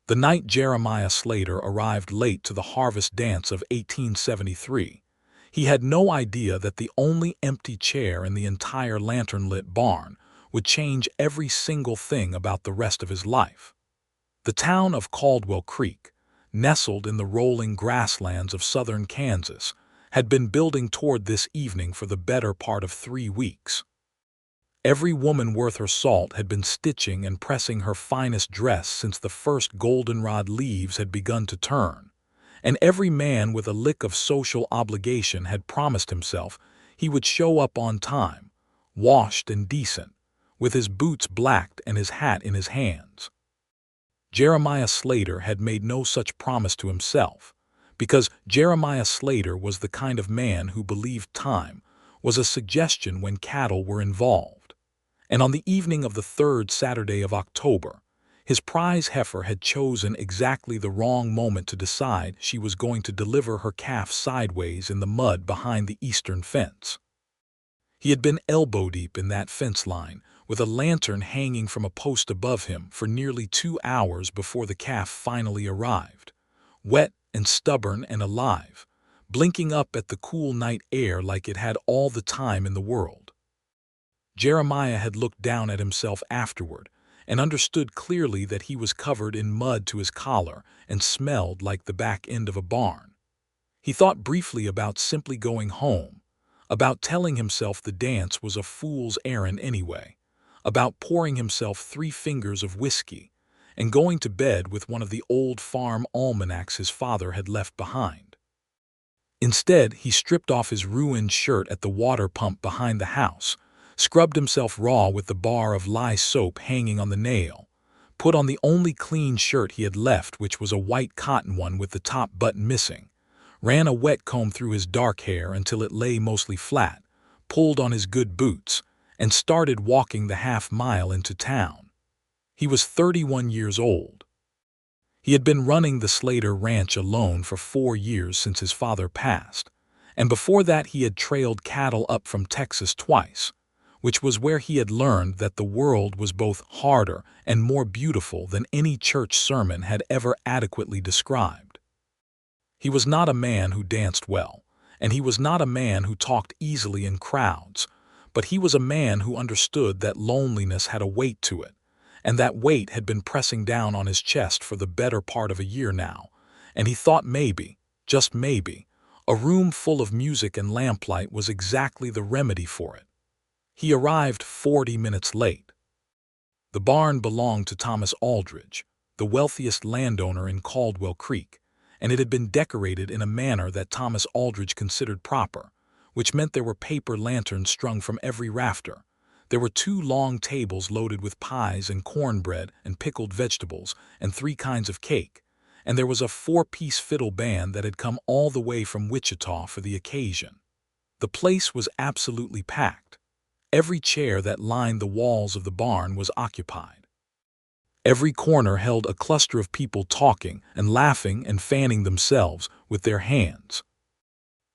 The night Jeremiah Slater arrived late to the harvest dance of 1873, he had no idea that the only empty chair in the entire lantern-lit barn would change every single thing about the rest of his life. The town of Caldwell Creek, nestled in the rolling grasslands of southern Kansas, had been building toward this evening for the better part of 3 weeks. Every woman worth her salt had been stitching and pressing her finest dress since the first goldenrod leaves had begun to turn, and every man with a lick of social obligation had promised himself he would show up on time, washed and decent, with his boots blacked and his hat in his hands. Jeremiah Slater had made no such promise to himself, because Jeremiah Slater was the kind of man who believed time was a suggestion when cattle were involved. And on the evening of the 3rd Saturday of October, his prize heifer had chosen exactly the wrong moment to decide she was going to deliver her calf sideways in the mud behind the eastern fence. He had been elbow-deep in that fence line, with a lantern hanging from a post above him for nearly 2 hours before the calf finally arrived, wet and stubborn and alive, blinking up at the cool night air like it had all the time in the world. Jeremiah had looked down at himself afterward and understood clearly that he was covered in mud to his collar and smelled like the back end of a barn. He thought briefly about simply going home, about telling himself the dance was a fool's errand anyway, about pouring himself 3 fingers of whiskey and going to bed with one of the old farm almanacs his father had left behind. Instead, he stripped off his ruined shirt at the water pump behind the house, scrubbed himself raw with the bar of lye soap hanging on the nail, put on the only clean shirt he had left, which was a white cotton one with the top button missing, ran a wet comb through his dark hair until it lay mostly flat, pulled on his good boots, and started walking the half-mile into town. He was 31 years old. He had been running the Slater Ranch alone for 4 years since his father passed, and before that he had trailed cattle up from Texas twice, which was where he had learned that the world was both harder and more beautiful than any church sermon had ever adequately described. He was not a man who danced well, and he was not a man who talked easily in crowds, but he was a man who understood that loneliness had a weight to it, and that weight had been pressing down on his chest for the better part of a year now, and he thought maybe, just maybe, a room full of music and lamplight was exactly the remedy for it. He arrived 40 minutes late. The barn belonged to Thomas Aldridge, the wealthiest landowner in Caldwell Creek, and it had been decorated in a manner that Thomas Aldridge considered proper, which meant there were paper lanterns strung from every rafter. There were 2 long tables loaded with pies and cornbread and pickled vegetables and 3 kinds of cake, and there was a 4-piece fiddle band that had come all the way from Wichita for the occasion. The place was absolutely packed. Every chair that lined the walls of the barn was occupied. Every corner held a cluster of people talking and laughing and fanning themselves with their hands.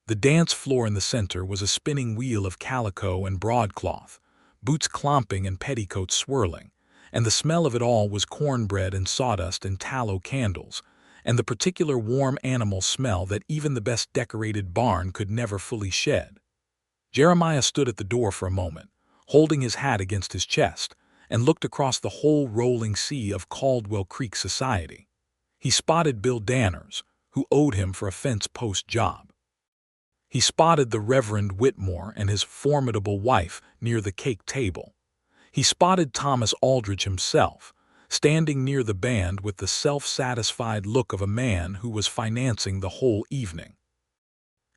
The dance floor in the center was a spinning wheel of calico and broadcloth, boots clomping and petticoats swirling, and the smell of it all was cornbread and sawdust and tallow candles, and the particular warm animal smell that even the best decorated barn could never fully shed. Jeremiah stood at the door for a moment, holding his hat against his chest, and looked across the whole rolling sea of Caldwell Creek society. He spotted Bill Danners, who owed him for a fence post job. He spotted the Reverend Whitmore and his formidable wife near the cake table. He spotted Thomas Aldridge himself, standing near the band with the self-satisfied look of a man who was financing the whole evening.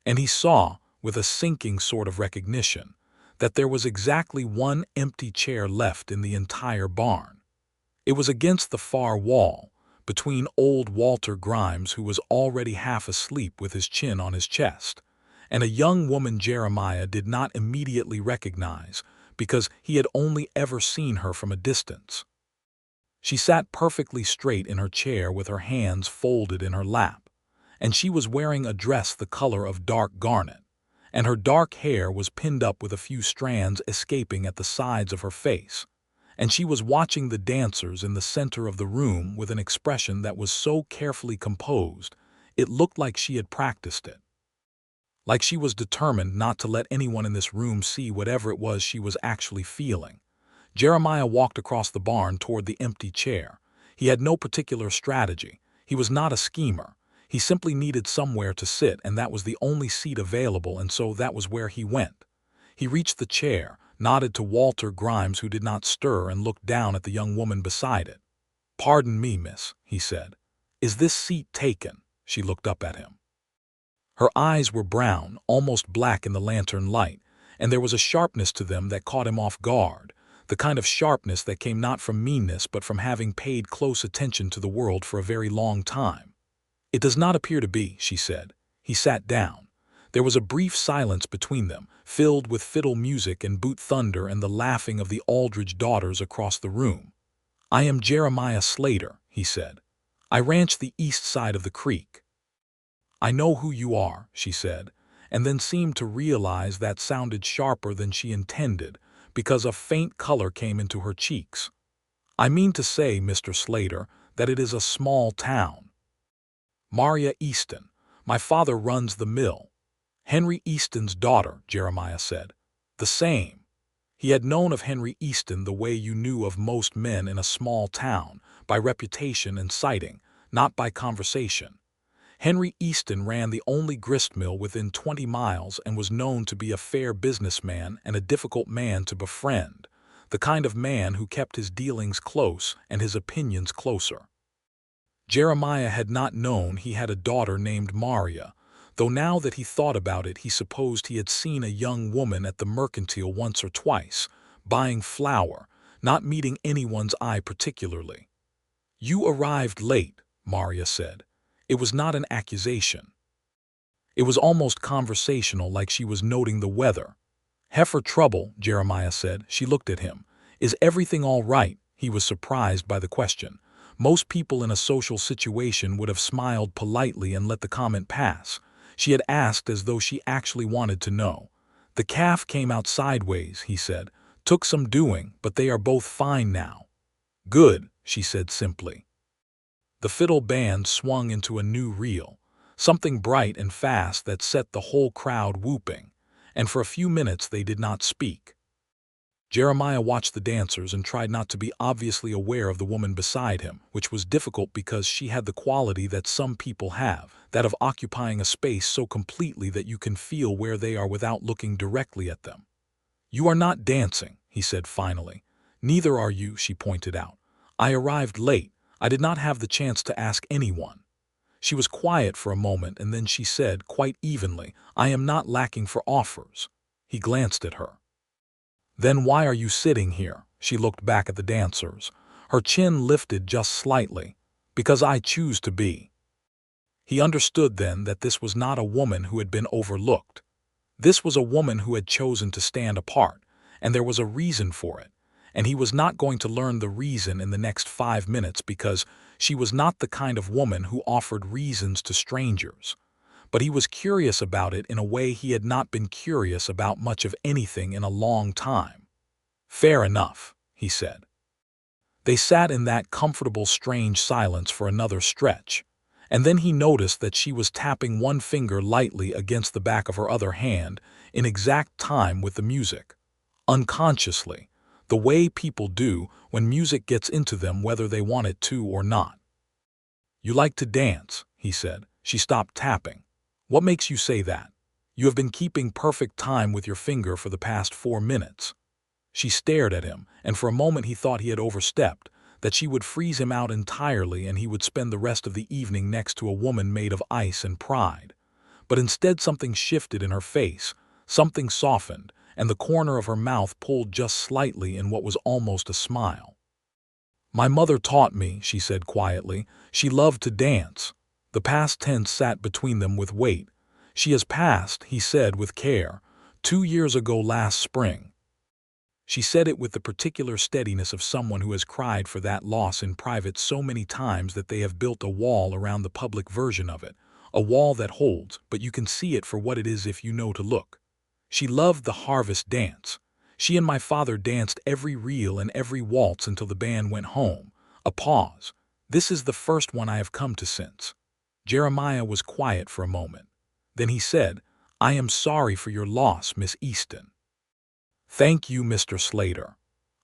And he saw, with a sinking sort of recognition, that there was exactly 1 empty chair left in the entire barn. It was against the far wall, between old Walter Grimes, who was already half asleep with his chin on his chest, and a young woman Jeremiah did not immediately recognize because he had only ever seen her from a distance. She sat perfectly straight in her chair with her hands folded in her lap, and she was wearing a dress the color of dark garnet, and her dark hair was pinned up with a few strands escaping at the sides of her face, and she was watching the dancers in the center of the room with an expression that was so carefully composed, it looked like she had practiced it. Like she was determined not to let anyone in this room see whatever it was she was actually feeling. Jeremiah walked across the barn toward the empty chair. He had no particular strategy. He was not a schemer. He simply needed somewhere to sit, and that was the only seat available, and so that was where he went. He reached the chair, nodded to Walter Grimes, who did not stir, and looked down at the young woman beside it. "Pardon me, miss," he said. "Is this seat taken?" She looked up at him. Her eyes were brown, almost black in the lantern light, and there was a sharpness to them that caught him off guard, the kind of sharpness that came not from meanness but from having paid close attention to the world for a very long time. "It does not appear to be," she said. He sat down. There was a brief silence between them, filled with fiddle music and boot thunder and the laughing of the Aldridge daughters across the room. "I am Jeremiah Slater," he said. "I ranch the east side of the creek." "I know who you are," she said, and then seemed to realize that sounded sharper than she intended, because a faint color came into her cheeks. "I mean to say, Mr. Slater, that it is a small town." "Maria Easton. My father runs the mill." "Henry Easton's daughter," Jeremiah said. "The same." He had known of Henry Easton the way you knew of most men in a small town, by reputation and sighting, not by conversation. Henry Easton ran the only grist mill within 20 miles and was known to be a fair businessman and a difficult man to befriend, the kind of man who kept his dealings close and his opinions closer. Jeremiah had not known he had a daughter named Maria, though now that he thought about it he supposed he had seen a young woman at the mercantile once or twice, buying flour, not meeting anyone's eye particularly. "You arrived late," Maria said. It was not an accusation. It was almost conversational, like she was noting the weather. "Heifer trouble," Jeremiah said. She looked at him. "Is everything all right?" He was surprised by the question. Most people in a social situation would have smiled politely and let the comment pass. She had asked as though she actually wanted to know. "The calf came out sideways," he said. "Took some doing, but they are both fine now." "Good," she said simply. The fiddle band swung into a new reel, something bright and fast that set the whole crowd whooping, and for a few minutes they did not speak. Jeremiah watched the dancers and tried not to be obviously aware of the woman beside him, which was difficult because she had the quality that some people have, that of occupying a space so completely that you can feel where they are without looking directly at them. "You are not dancing," he said finally. "Neither are you," she pointed out. "I arrived late. I did not have the chance to ask anyone." She was quiet for a moment, and then she said, quite evenly, "I am not lacking for offers." He glanced at her. "Then why are you sitting here?" She looked back at the dancers. Her chin lifted just slightly. "Because I choose to be." He understood then that this was not a woman who had been overlooked. This was a woman who had chosen to stand apart, and there was a reason for it. And he was not going to learn the reason in the next 5 minutes, because she was not the kind of woman who offered reasons to strangers. But he was curious about it in a way he had not been curious about much of anything in a long time. "Fair enough," he said. They sat in that comfortable, strange silence for another stretch, and then he noticed that she was tapping one finger lightly against the back of her other hand in exact time with the music. Unconsciously, the way people do when music gets into them whether they want it to or not. "You like to dance," he said. She stopped tapping. "What makes you say that? You have been keeping perfect time with your finger for the past 4 minutes." She stared at him, and for a moment he thought he had overstepped, that she would freeze him out entirely and he would spend the rest of the evening next to a woman made of ice and pride. But instead something shifted in her face, something softened, and the corner of her mouth pulled just slightly in what was almost a smile. "My mother taught me," she said quietly. "She loved to dance." The past tense sat between them with weight. "She has passed," he said with care, 2 years ago last spring." She said it with the particular steadiness of someone who has cried for that loss in private so many times that they have built a wall around the public version of it, a wall that holds, but you can see it for what it is if you know to look. "She loved the harvest dance. She and my father danced every reel and every waltz until the band went home. A pause. This is the first one I have come to since. Jeremiah was quiet for a moment. Then he said, I am sorry for your loss, Miss Easton. Thank you, Mr. Slater.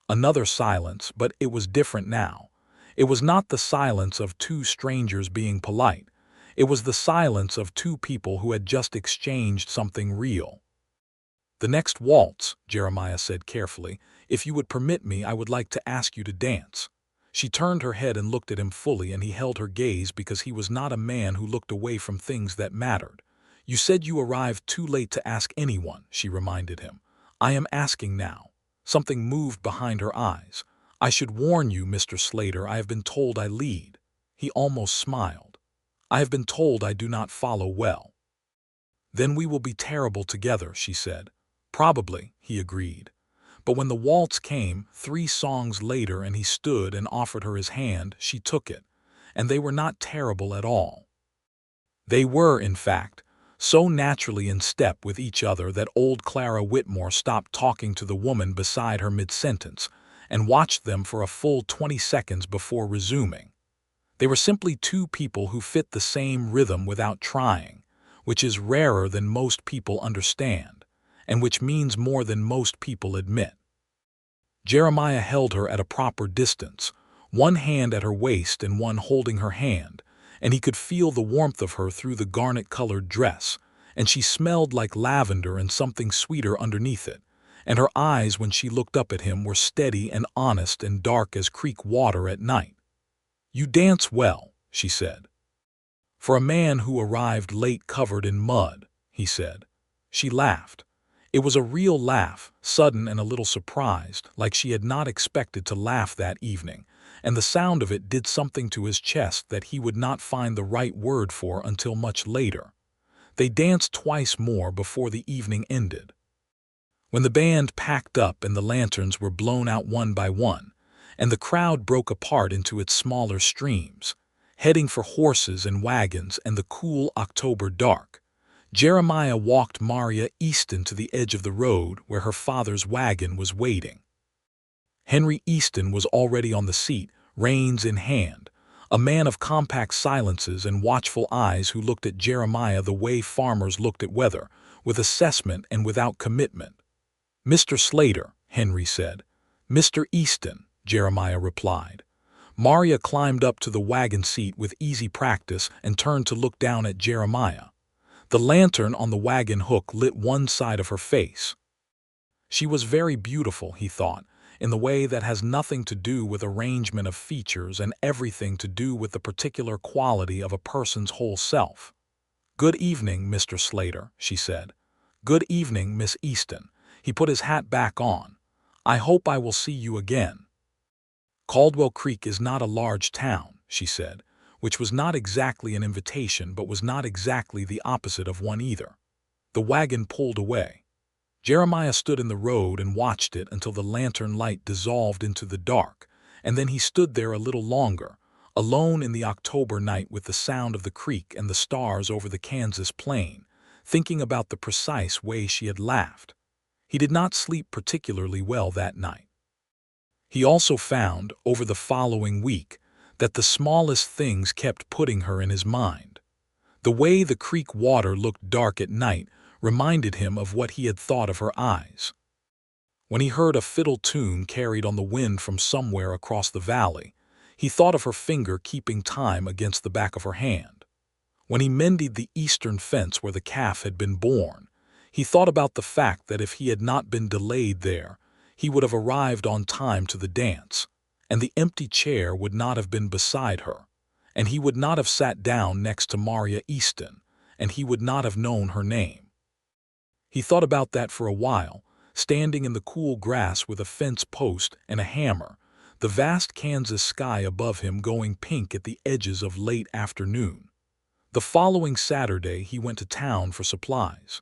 Another silence, but it was different now. It was not the silence of two strangers being polite. It was the silence of two people who had just exchanged something real. The next waltz, Jeremiah said carefully, if you would permit me, I would like to ask you to dance. She turned her head and looked at him fully, and he held her gaze because he was not a man who looked away from things that mattered. You said you arrived too late to ask anyone, she reminded him. I am asking now. Something moved behind her eyes. I should warn you, Mr. Slater, I have been told I lead. He almost smiled. I have been told I do not follow well. Then we will be terrible together, she said. Probably, he agreed. But when the waltz came, 3 songs later, and he stood and offered her his hand, she took it. And they were not terrible at all. They were, in fact, so naturally in step with each other that old Clara Whitmore stopped talking to the woman beside her mid-sentence and watched them for a full 20 seconds before resuming. They were simply two people who fit the same rhythm without trying, which is rarer than most people understand, and which means more than most people admit. Jeremiah held her at a proper distance, one hand at her waist and one holding her hand, and he could feel the warmth of her through the garnet-colored dress, and she smelled like lavender and something sweeter underneath it, and her eyes when she looked up at him were steady and honest and dark as creek water at night. You dance well, she said. For a man who arrived late covered in mud, he said. She laughed. It was a real laugh, sudden and a little surprised, like she had not expected to laugh that evening, and the sound of it did something to his chest that he would not find the right word for until much later. They danced twice more before the evening ended. When the band packed up and the lanterns were blown out one by one, and the crowd broke apart into its smaller streams, heading for horses and wagons and the cool October dark, Jeremiah walked Maria Easton to the edge of the road where her father's wagon was waiting. Henry Easton was already on the seat, reins in hand, a man of compact silences and watchful eyes who looked at Jeremiah the way farmers looked at weather, with assessment and without commitment. Mr. Slater, Henry said. Mr. Easton, Jeremiah replied. Maria climbed up to the wagon seat with easy practice and turned to look down at Jeremiah. The lantern on the wagon hook lit one side of her face. She was very beautiful, he thought, in the way that has nothing to do with arrangement of features and everything to do with the particular quality of a person's whole self. Good evening, Mr. Slater, she said. Good evening, Miss Easton. He put his hat back on. I hope I will see you again. Caldwell Creek is not a large town, she said, which was not exactly an invitation but was not exactly the opposite of one either. The wagon pulled away. Jeremiah stood in the road and watched it until the lantern light dissolved into the dark, and then he stood there a little longer, alone in the October night with the sound of the creek and the stars over the Kansas plain, thinking about the precise way she had laughed. He did not sleep particularly well that night. He also found, over the following week, that the smallest things kept putting her in his mind. The way the creek water looked dark at night reminded him of what he had thought of her eyes. When he heard a fiddle tune carried on the wind from somewhere across the valley, he thought of her finger keeping time against the back of her hand. When he mended the eastern fence where the calf had been born, he thought about the fact that if he had not been delayed there, he would have arrived on time to the dance, and the empty chair would not have been beside her, and he would not have sat down next to Maria Easton, and he would not have known her name. He thought about that for a while, standing in the cool grass with a fence post and a hammer, the vast Kansas sky above him going pink at the edges of late afternoon. The following Saturday he went to town for supplies.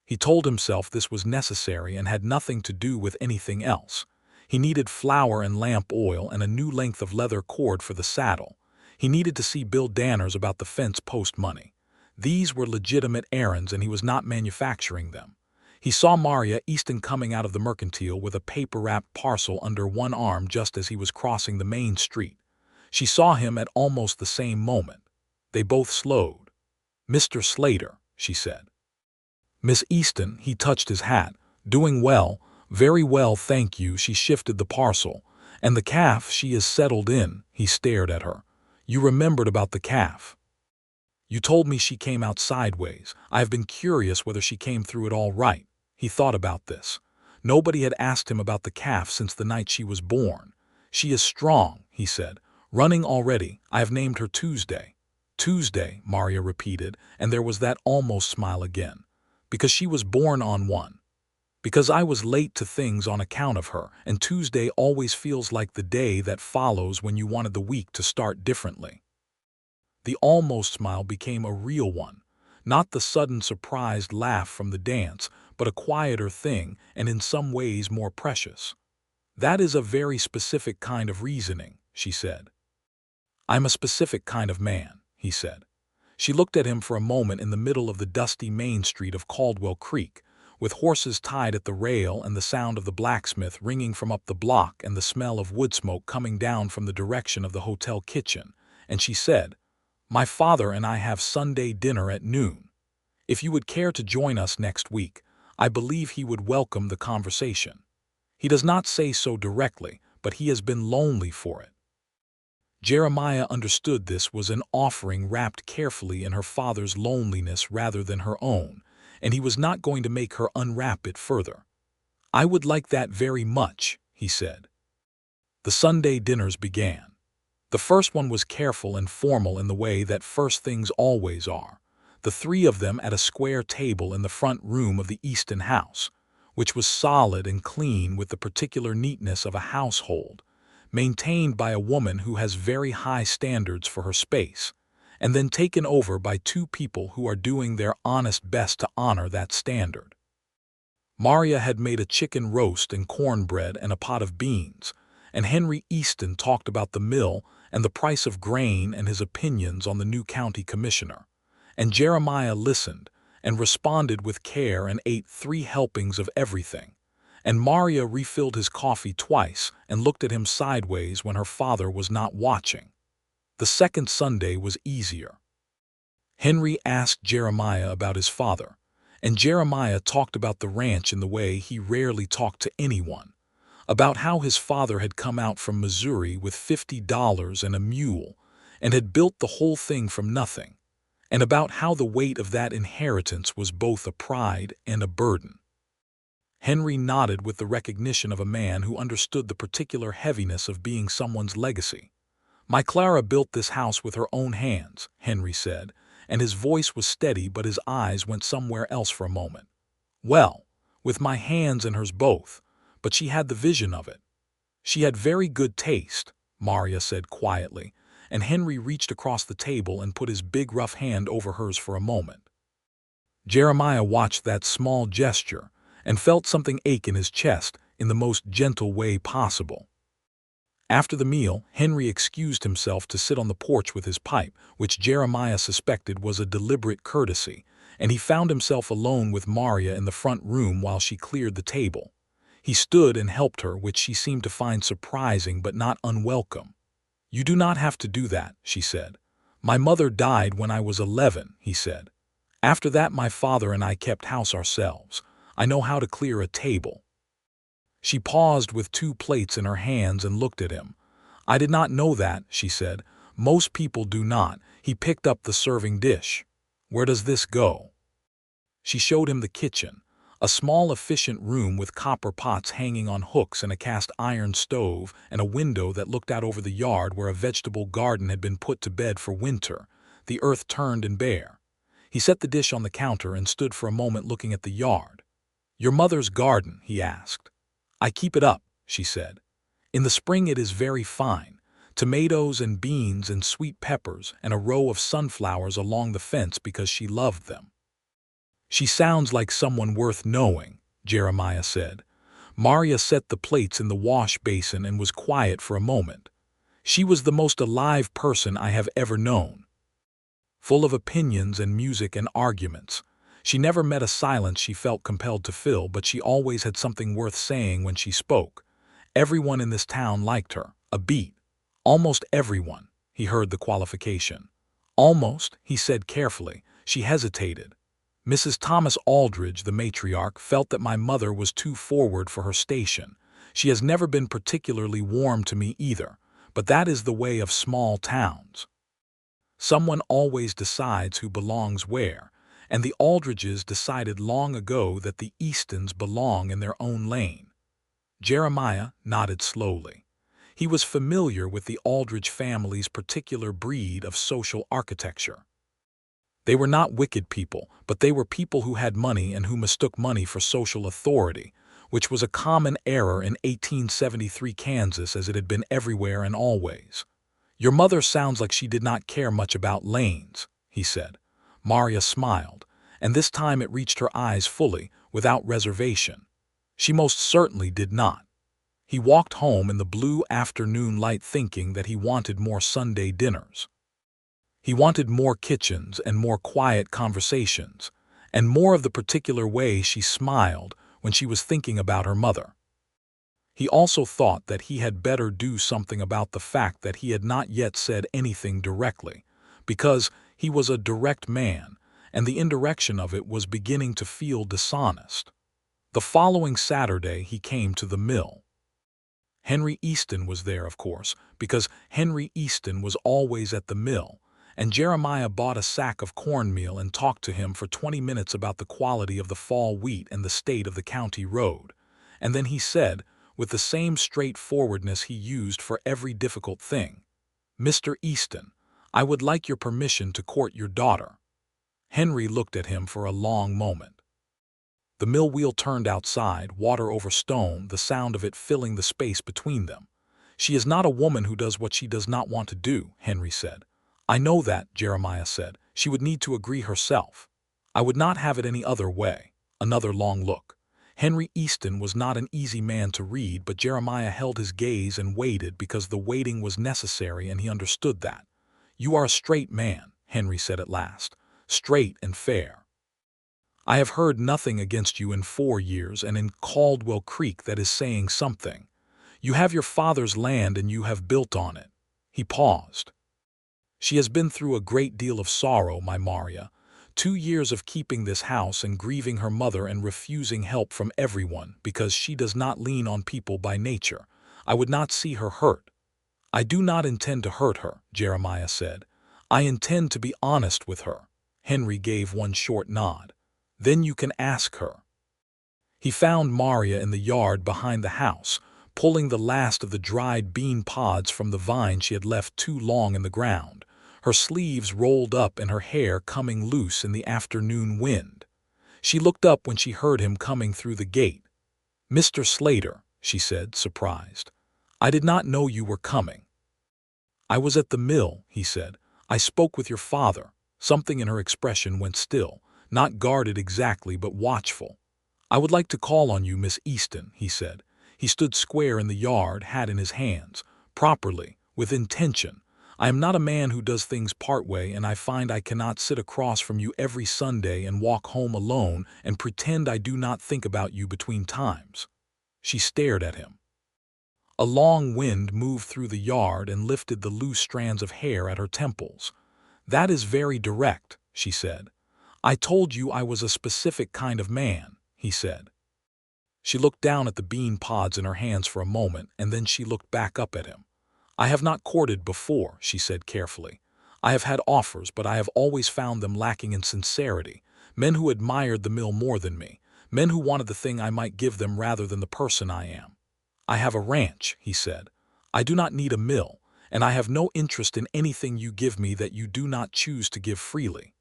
He told himself this was necessary and had nothing to do with anything else. He needed flour and lamp oil and a new length of leather cord for the saddle. He needed to see Bill Danners about the fence post money. These were legitimate errands and he was not manufacturing them. He saw Maria Easton coming out of the mercantile with a paper-wrapped parcel under one arm just as he was crossing the main street. She saw him at almost the same moment. They both slowed. "Mr. Slater," she said. "Miss Easton," he touched his hat. "Doing well, very well, thank you." She shifted the parcel. "And the calf, she is settled in." He stared at her. "You remembered about the calf. You told me she came out sideways. I have been curious whether she came through it all right." He thought about this. Nobody had asked him about the calf since the night she was born. "She is strong," he said. "Running already. I have named her Tuesday." "Tuesday," Maria repeated, and there was that almost smile again. "Because she was born on one. Because I was late to things on account of her, and Tuesday always feels like the day that follows when you wanted the week to start differently." The almost smile became a real one, not the sudden surprised laugh from the dance, but a quieter thing and in some ways more precious. "That is a very specific kind of reasoning," she said. "I'm a specific kind of man," he said. She looked at him for a moment in the middle of the dusty main street of Caldwell Creek, with horses tied at the rail and the sound of the blacksmith ringing from up the block and the smell of wood smoke coming down from the direction of the hotel kitchen, and she said, "My father and I have Sunday dinner at noon. If you would care to join us next week, I believe he would welcome the conversation. He does not say so directly, but he has been lonely for it." Jeremiah understood this was an offering wrapped carefully in her father's loneliness rather than her own, and he was not going to make her unwrap it further. "I would like that very much," he said. The Sunday dinners began. The first one was careful and formal in the way that first things always are. The three of them at a square table in the front room of the Easton house, which was solid and clean with the particular neatness of a household, maintained by a woman who has very high standards for her space, and then taken over by two people who are doing their honest best to honor that standard. Maria had made a chicken roast and cornbread and a pot of beans, and Henry Easton talked about the mill and the price of grain and his opinions on the new county commissioner, and Jeremiah listened and responded with care and ate 3 helpings of everything, and Maria refilled his coffee twice and looked at him sideways when her father was not watching. The second Sunday was easier. Henry asked Jeremiah about his father, and Jeremiah talked about the ranch in the way he rarely talked to anyone, about how his father had come out from Missouri with $50 and a mule and had built the whole thing from nothing, and about how the weight of that inheritance was both a pride and a burden. Henry nodded with the recognition of a man who understood the particular heaviness of being someone's legacy. "My Clara built this house with her own hands," Henry said, and his voice was steady but his eyes went somewhere else for a moment. "Well, with my hands and hers both, but she had the vision of it. She had very good taste," Maria said quietly, and Henry reached across the table and put his big rough hand over hers for a moment. Jeremiah watched that small gesture and felt something ache in his chest in the most gentle way possible. After the meal, Henry excused himself to sit on the porch with his pipe, which Jeremiah suspected was a deliberate courtesy, and he found himself alone with Maria in the front room while she cleared the table. He stood and helped her, which she seemed to find surprising but not unwelcome. "You do not have to do that," she said. "My mother died when I was 11, he said. "After that my father and I kept house ourselves. I know how to clear a table." She paused with 2 plates in her hands and looked at him. "I did not know that," she said. "Most people do not." He picked up the serving dish. "Where does this go?" She showed him the kitchen, a small efficient room with copper pots hanging on hooks and a cast iron stove and a window that looked out over the yard where a vegetable garden had been put to bed for winter, the earth turned and bare. He set the dish on the counter and stood for a moment looking at the yard. "Your mother's garden?" he asked. "I keep it up," she said. "In the spring it is very fine. Tomatoes and beans and sweet peppers and a row of sunflowers along the fence because she loved them." "She sounds like someone worth knowing," Jeremiah said. Maria set the plates in the wash basin and was quiet for a moment. "She was the most alive person I have ever known. Full of opinions and music and arguments. She never met a silence she felt compelled to fill, but she always had something worth saying when she spoke. Everyone in this town liked her. A beat. Almost everyone. He heard the qualification. Almost, he said carefully. She hesitated. Mrs. Thomas Aldridge, the matriarch, felt that my mother was too forward for her station. She has never been particularly warm to me either, but that is the way of small towns. Someone always decides who belongs where, and the Aldridges decided long ago that the Eastons belong in their own lane. Jeremiah nodded slowly. He was familiar with the Aldridge family's particular breed of social architecture. They were not wicked people, but they were people who had money and who mistook money for social authority, which was a common error in 1873 Kansas as it had been everywhere and always. "Your mother sounds like she did not care much about lanes," he said. Maria smiled, and this time it reached her eyes fully, without reservation. She most certainly did not. He walked home in the blue afternoon light thinking that he wanted more Sunday dinners. He wanted more kitchens and more quiet conversations, and more of the particular way she smiled when she was thinking about her mother. He also thought that he had better do something about the fact that he had not yet said anything directly, because he was a direct man, and the indirection of it was beginning to feel dishonest. The following Saturday he came to the mill. Henry Easton was there, of course, because Henry Easton was always at the mill, and Jeremiah bought a sack of cornmeal and talked to him for 20 minutes about the quality of the fall wheat and the state of the county road. And then he said, with the same straightforwardness he used for every difficult thing, "Mr. Easton, I would like your permission to court your daughter." Henry looked at him for a long moment. The mill wheel turned outside, water over stone, the sound of it filling the space between them. "She is not a woman who does what she does not want to do," Henry said. "I know that," Jeremiah said. "She would need to agree herself. I would not have it any other way." Another long look. Henry Easton was not an easy man to read, but Jeremiah held his gaze and waited because the waiting was necessary, and he understood that. "You are a straight man," Henry said at last. "Straight and fair. I have heard nothing against you in 4 years, and in Caldwell Creek that is saying something. You have your father's land and you have built on it." He paused. "She has been through a great deal of sorrow, my Maria. 2 years of keeping this house and grieving her mother and refusing help from everyone because she does not lean on people by nature. I would not see her hurt." "I do not intend to hurt her," Jeremiah said. "I intend to be honest with her." Henry gave one short nod. "Then you can ask her." He found Maria in the yard behind the house, pulling the last of the dried bean pods from the vine she had left too long in the ground, her sleeves rolled up and her hair coming loose in the afternoon wind. She looked up when she heard him coming through the gate. "Mr. Slater," she said, surprised. "I did not know you were coming." "I was at the mill," he said. "I spoke with your father." Something in her expression went still, not guarded exactly, but watchful. "I would like to call on you, Miss Easton," he said. He stood square in the yard, hat in his hands, properly, with intention. "I am not a man who does things part way, and I find I cannot sit across from you every Sunday and walk home alone and pretend I do not think about you between times." She stared at him. A long wind moved through the yard and lifted the loose strands of hair at her temples. "That is very direct," she said. "I told you I was a specific kind of man," he said. She looked down at the bean pods in her hands for a moment, and then she looked back up at him. "I have not courted before," she said carefully. "I have had offers, but I have always found them lacking in sincerity. Men who admired the mill more than me. Men who wanted the thing I might give them rather than the person I am." "I have a ranch," he said. "I do not need a mill, and I have no interest in anything you give me that you do not choose to give freely."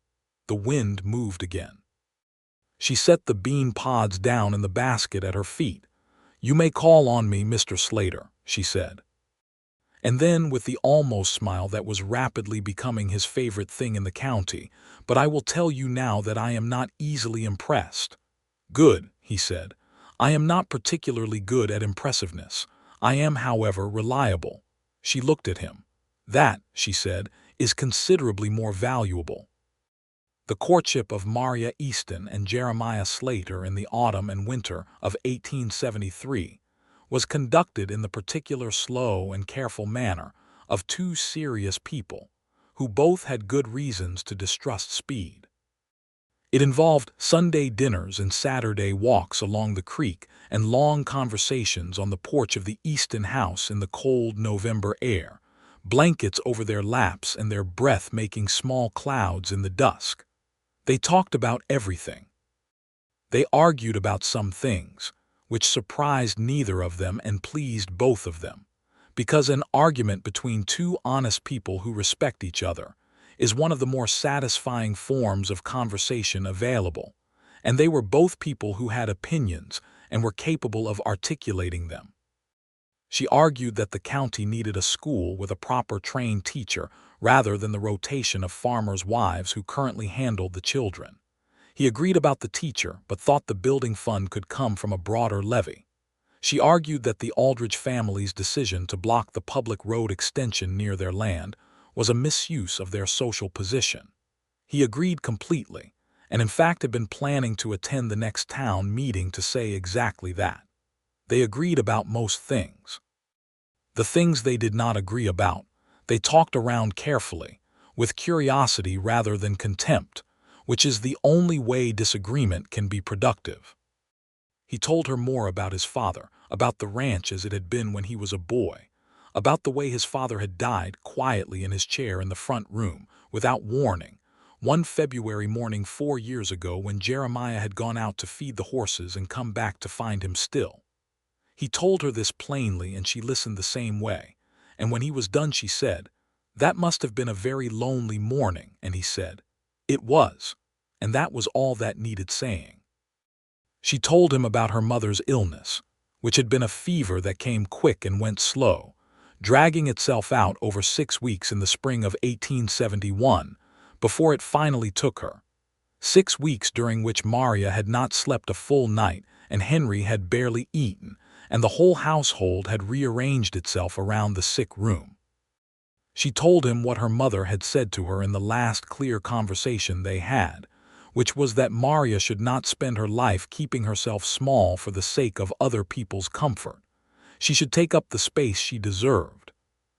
The wind moved again. She set the bean pods down in the basket at her feet. "You may call on me Mr. Slater," she said. And then, with the almost smile that was rapidly becoming his favorite thing in the county, "But I will tell you now that I am not easily impressed." "Good," he said. "I am not particularly good at impressiveness. I am, however, reliable." She looked at him. "That," she said, "is considerably more valuable." The courtship of Maria Easton and Jeremiah Slater in the autumn and winter of 1873 was conducted in the particular slow and careful manner of two serious people who both had good reasons to distrust speed. It involved Sunday dinners and Saturday walks along the creek and long conversations on the porch of the Easton house in the cold November air, blankets over their laps and their breath making small clouds in the dusk. They talked about everything. They argued about some things, which surprised neither of them and pleased both of them, because an argument between two honest people who respect each other is one of the more satisfying forms of conversation available, and they were both people who had opinions and were capable of articulating them. She argued that the county needed a school with a proper trained teacher rather than the rotation of farmers' wives who currently handled the children. He agreed about the teacher, but thought the building fund could come from a broader levy. She argued that the Aldridge family's decision to block the public road extension near their land was a misuse of their social position. He agreed completely, and in fact had been planning to attend the next town meeting to say exactly that. They agreed about most things. The things they did not agree about, they talked around carefully, with curiosity rather than contempt, which is the only way disagreement can be productive. He told her more about his father, about the ranch as it had been when he was a boy, about the way his father had died quietly in his chair in the front room, without warning, one February morning 4 years ago when Jeremiah had gone out to feed the horses and come back to find him still. He told her this plainly and she listened the same way, and when he was done she said, "That must have been a very lonely morning," and he said, "It was," and that was all that needed saying. She told him about her mother's illness, which had been a fever that came quick and went slow, dragging itself out over 6 weeks in the spring of 1871, before it finally took her. 6 weeks during which Maria had not slept a full night and Henry had barely eaten, and the whole household had rearranged itself around the sick room. She told him what her mother had said to her in the last clear conversation they had, which was that Maria should not spend her life keeping herself small for the sake of other people's comfort. She should take up the space she deserved.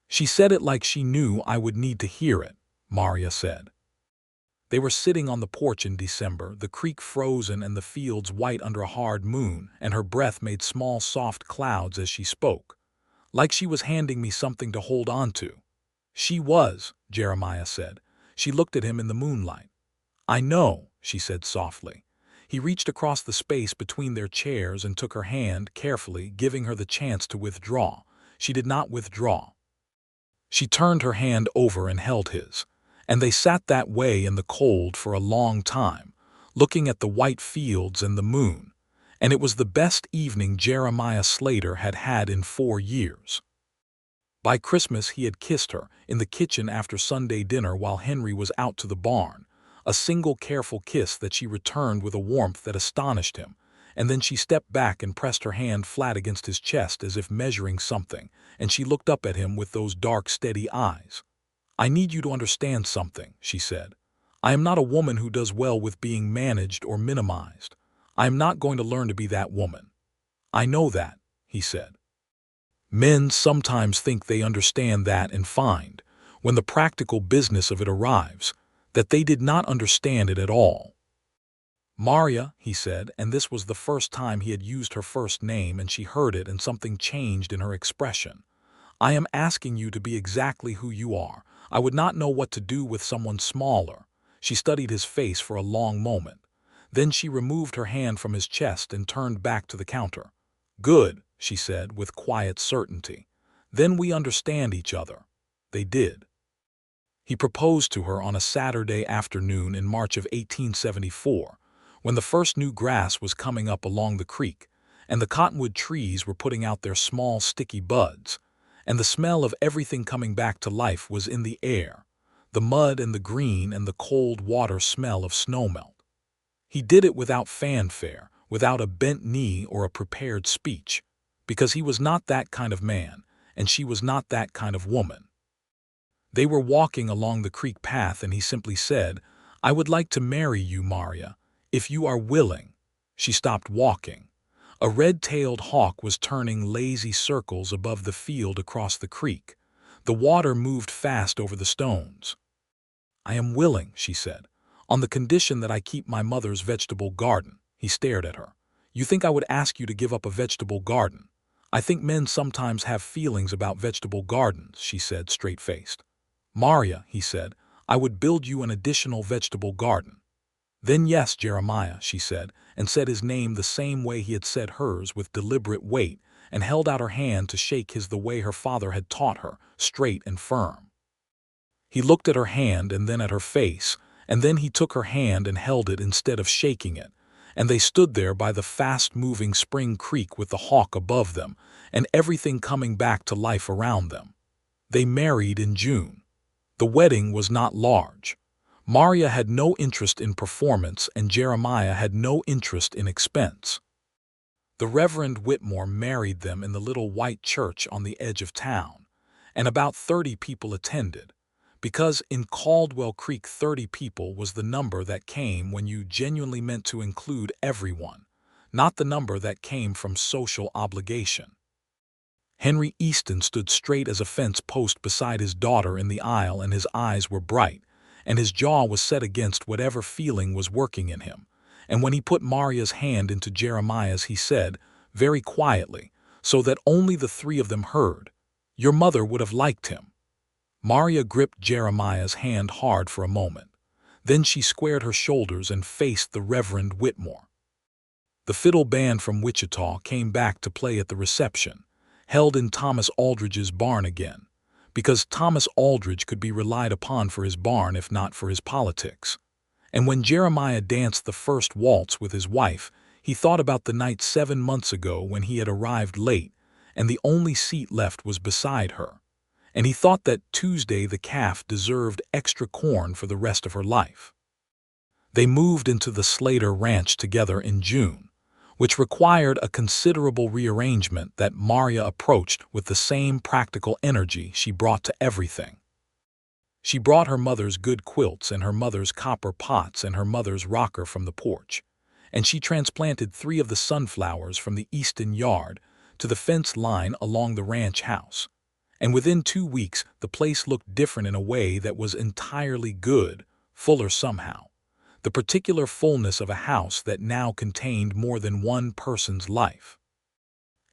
She said it like she knew I would need to hear it, Maria said. They were sitting on the porch in December, the creek frozen and the fields white under a hard moon, and her breath made small soft clouds as she spoke, like she was handing me something to hold on to. She was, Jeremiah said. She looked at him in the moonlight. "I know," she said softly. He reached across the space between their chairs and took her hand carefully, giving her the chance to withdraw. She did not withdraw. She turned her hand over and held his, and they sat that way in the cold for a long time, looking at the white fields and the moon, and it was the best evening Jeremiah Slater had had in 4 years. By Christmas he had kissed her in the kitchen after Sunday dinner while Henry was out to the barn, a single careful kiss that she returned with a warmth that astonished him, and then she stepped back and pressed her hand flat against his chest as if measuring something, and she looked up at him with those dark, steady eyes. "I need you to understand something," she said. "I am not a woman who does well with being managed or minimized. I am not going to learn to be that woman." "I know that," he said. Men sometimes think they understand that and find, when the practical business of it arrives, that they did not understand it at all. "Maria," he said, and this was the first time he had used her first name, and she heard it and something changed in her expression. "I am asking you to be exactly who you are. I would not know what to do with someone smaller." She studied his face for a long moment. Then she removed her hand from his chest and turned back to the counter. "Good," she said with quiet certainty. "Then we understand each other." They did. He proposed to her on a Saturday afternoon in March of 1874, when the first new grass was coming up along the creek, and the cottonwood trees were putting out their small sticky buds, and the smell of everything coming back to life was in the air, the mud and the green and the cold water smell of snowmelt. He did it without fanfare, without a bent knee or a prepared speech, because he was not that kind of man, and she was not that kind of woman. They were walking along the creek path and he simply said, I would like to marry you, Maria, if you are willing." She stopped walking. A red-tailed hawk was turning lazy circles above the field across the creek. The water moved fast over the stones. "I am willing," she said, "on the condition that I keep my mother's vegetable garden." He stared at her. "You think I would ask you to give up a vegetable garden?" "I think men sometimes have feelings about vegetable gardens," she said, straight-faced. "Maria," he said, "I would build you an additional vegetable garden." "Then yes, Jeremiah," she said, and said his name the same way he had said hers, with deliberate weight, and held out her hand to shake his the way her father had taught her, straight and firm. He looked at her hand and then at her face, and then he took her hand and held it instead of shaking it, and they stood there by the fast-moving spring creek with the hawk above them and everything coming back to life around them. They married in June. The wedding was not large. Maria had no interest in performance and Jeremiah had no interest in expense. The Reverend Whitmore married them in the little white church on the edge of town, and about 30 people attended, because in Caldwell Creek 30 people was the number that came when you genuinely meant to include everyone, not the number that came from social obligation. Henry Easton stood straight as a fence post beside his daughter in the aisle, and his eyes were bright, and his jaw was set against whatever feeling was working in him. And when he put Maria's hand into Jeremiah's, he said, very quietly, so that only the three of them heard, "Your mother would have liked him." Maria gripped Jeremiah's hand hard for a moment. Then she squared her shoulders and faced the Reverend Whitmore. The fiddle band from Wichita came back to play at the reception, held in Thomas Aldridge's barn again, because Thomas Aldridge could be relied upon for his barn if not for his politics. And when Jeremiah danced the first waltz with his wife, he thought about the night 7 months ago when he had arrived late, and the only seat left was beside her. And he thought that Tuesday the calf deserved extra corn for the rest of her life. They moved into the Slater ranch together in June, which required a considerable rearrangement that Maria approached with the same practical energy she brought to everything. She brought her mother's good quilts and her mother's copper pots and her mother's rocker from the porch, and she transplanted 3 of the sunflowers from the Easton yard to the fence line along the ranch house. And within 2 weeks, the place looked different in a way that was entirely good, fuller somehow. The particular fullness of a house that now contained more than one person's life.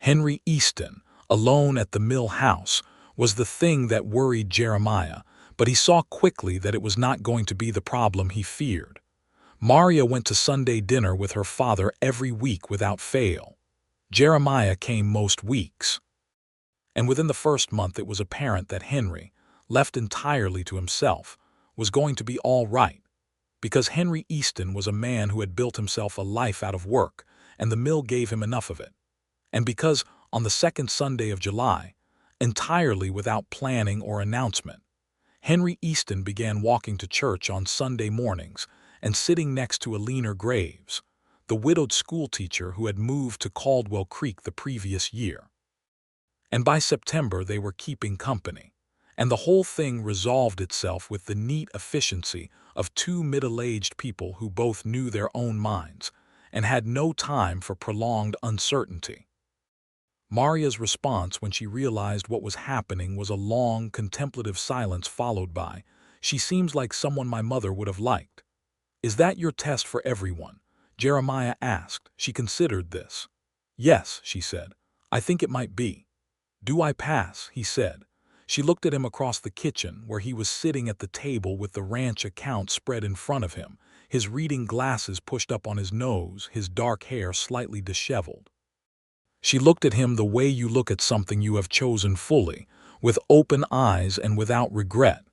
Henry Easton, alone at the mill house, was the thing that worried Jeremiah, but he saw quickly that it was not going to be the problem he feared. Maria went to Sunday dinner with her father every week without fail. Jeremiah came most weeks. And within the first month it was apparent that Henry, left entirely to himself, was going to be all right, because Henry Easton was a man who had built himself a life out of work, and the mill gave him enough of it. And because, on the second Sunday of July, entirely without planning or announcement, Henry Easton began walking to church on Sunday mornings and sitting next to Eleanor Graves, the widowed schoolteacher who had moved to Caldwell Creek the previous year. And by September they were keeping company, and the whole thing resolved itself with the neat efficiency of 2 middle-aged people who both knew their own minds and had no time for prolonged uncertainty. Maria's response when she realized what was happening was a long, contemplative silence followed by, "She seems like someone my mother would have liked." "Is that your test for everyone?" Jeremiah asked. She considered this. "Yes," she said. "I think it might be." "Do I pass?" he said. She looked at him across the kitchen, where he was sitting at the table with the ranch account spread in front of him, his reading glasses pushed up on his nose, his dark hair slightly disheveled. She looked at him the way you look at something you have chosen fully, with open eyes and without regret.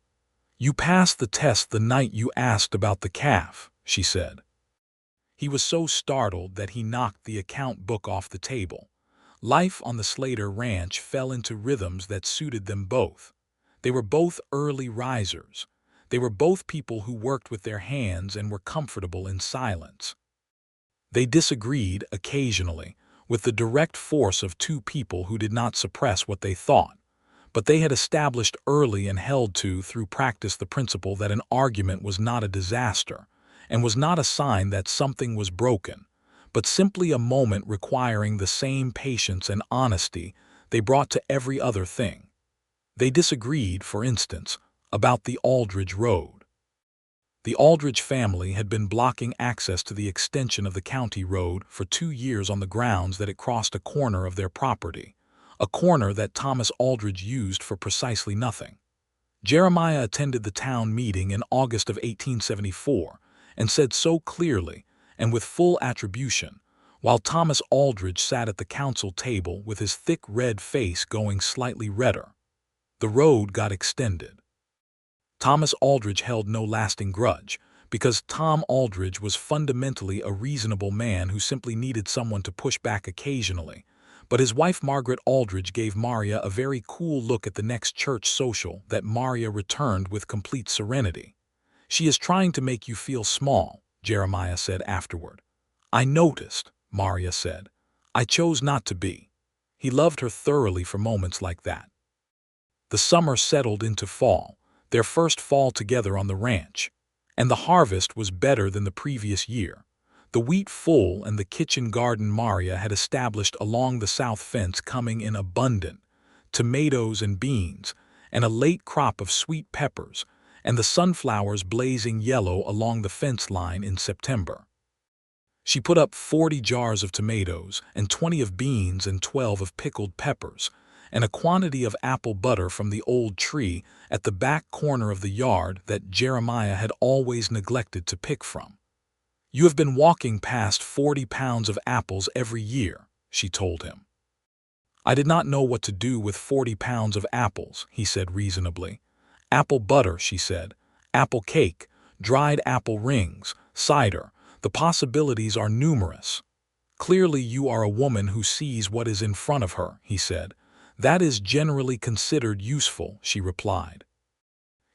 "You passed the test the night you asked about the calf," she said. He was so startled that he knocked the account book off the table. Life on the Slater ranch fell into rhythms that suited them both. They were both early risers. They were both people who worked with their hands and were comfortable in silence. They disagreed, occasionally, with the direct force of 2 people who did not suppress what they thought, but they had established early and held to through practice the principle that an argument was not a disaster and was not a sign that something was broken, but simply a moment requiring the same patience and honesty they brought to every other thing. They disagreed, for instance, about the Aldridge Road. The Aldridge family had been blocking access to the extension of the county road for 2 years on the grounds that it crossed a corner of their property, a corner that Thomas Aldridge used for precisely nothing. Jeremiah attended the town meeting in August of 1874 and said so clearly and with full attribution, while Thomas Aldridge sat at the council table with his thick red face going slightly redder. The road got extended. Thomas Aldridge held no lasting grudge, because Tom Aldridge was fundamentally a reasonable man who simply needed someone to push back occasionally. But his wife Margaret Aldridge gave Maria a very cool look at the next church social that Maria returned with complete serenity. "She is trying to make you feel small," Jeremiah said afterward. "I noticed," Maria said. "I chose not to be." He loved her thoroughly for moments like that. The summer settled into fall, their first fall together on the ranch, and the harvest was better than the previous year. The wheat full and the kitchen garden Maria had established along the south fence coming in abundant, tomatoes and beans, and a late crop of sweet peppers, and the sunflowers blazing yellow along the fence line in September. She put up 40 jars of tomatoes and 20 of beans and 12 of pickled peppers, and a quantity of apple butter from the old tree at the back corner of the yard that Jeremiah had always neglected to pick from. "You have been walking past 40 pounds of apples every year," she told him. "I did not know what to do with 40 pounds of apples," he said reasonably. "Apple butter," she said, "apple cake, dried apple rings, cider. The possibilities are numerous." "Clearly you are a woman who sees what is in front of her," he said. "That is generally considered useful," she replied.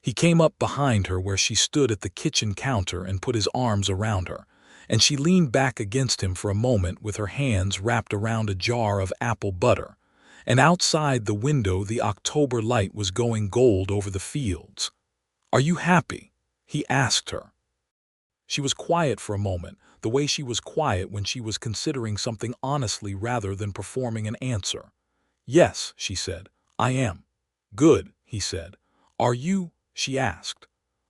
He came up behind her where she stood at the kitchen counter and put his arms around her, and she leaned back against him for a moment with her hands wrapped around a jar of apple butter, and outside the window the October light was going gold over the fields. "Are you happy?" he asked her. She was quiet for a moment, the way she was quiet when she was considering something honestly rather than performing an answer. "Yes," she said, "I am." "Good," he said. "Are you?" she asked.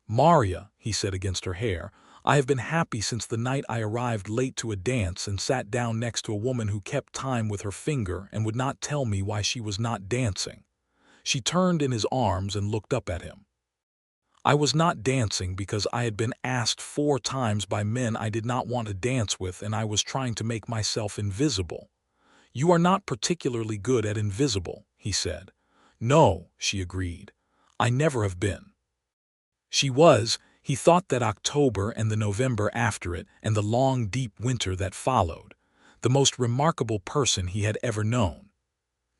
"Maria," he said against her hair, "I have been happy since the night I arrived late to a dance and sat down next to a woman who kept time with her finger and would not tell me why she was not dancing." She turned in his arms and looked up at him. "I was not dancing because I had been asked 4 times by men I did not want to dance with, and I was trying to make myself invisible." "You are not particularly good at invisible," he said. "No," she agreed. "I never have been." She was. He thought that October and the November after it and the long, deep winter that followed, the most remarkable person he had ever known.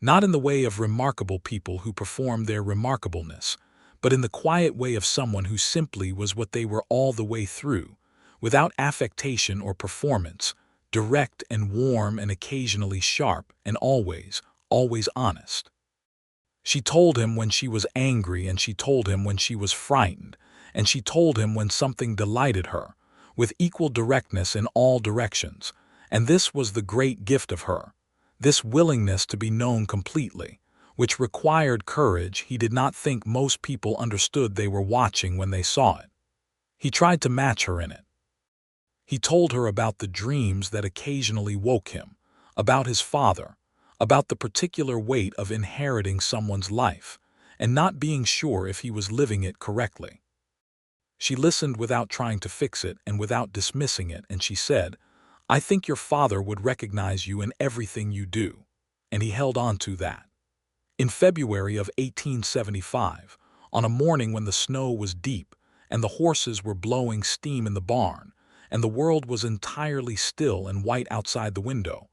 Not in the way of remarkable people who perform their remarkableness, but in the quiet way of someone who simply was what they were all the way through, without affectation or performance, direct and warm and occasionally sharp and always, always honest. She told him when she was angry, and she told him when she was frightened, and she told him when something delighted her, with equal directness in all directions, and this was the great gift of her, this willingness to be known completely, which required courage he did not think most people understood they were watching when they saw it. He tried to match her in it. He told her about the dreams that occasionally woke him, about his father, about the particular weight of inheriting someone's life, and not being sure if he was living it correctly. She listened without trying to fix it and without dismissing it, and she said, "I think your father would recognize you in everything you do," and he held on to that. In February of 1875, on a morning when the snow was deep and the horses were blowing steam in the barn, and the world was entirely still and white outside the window,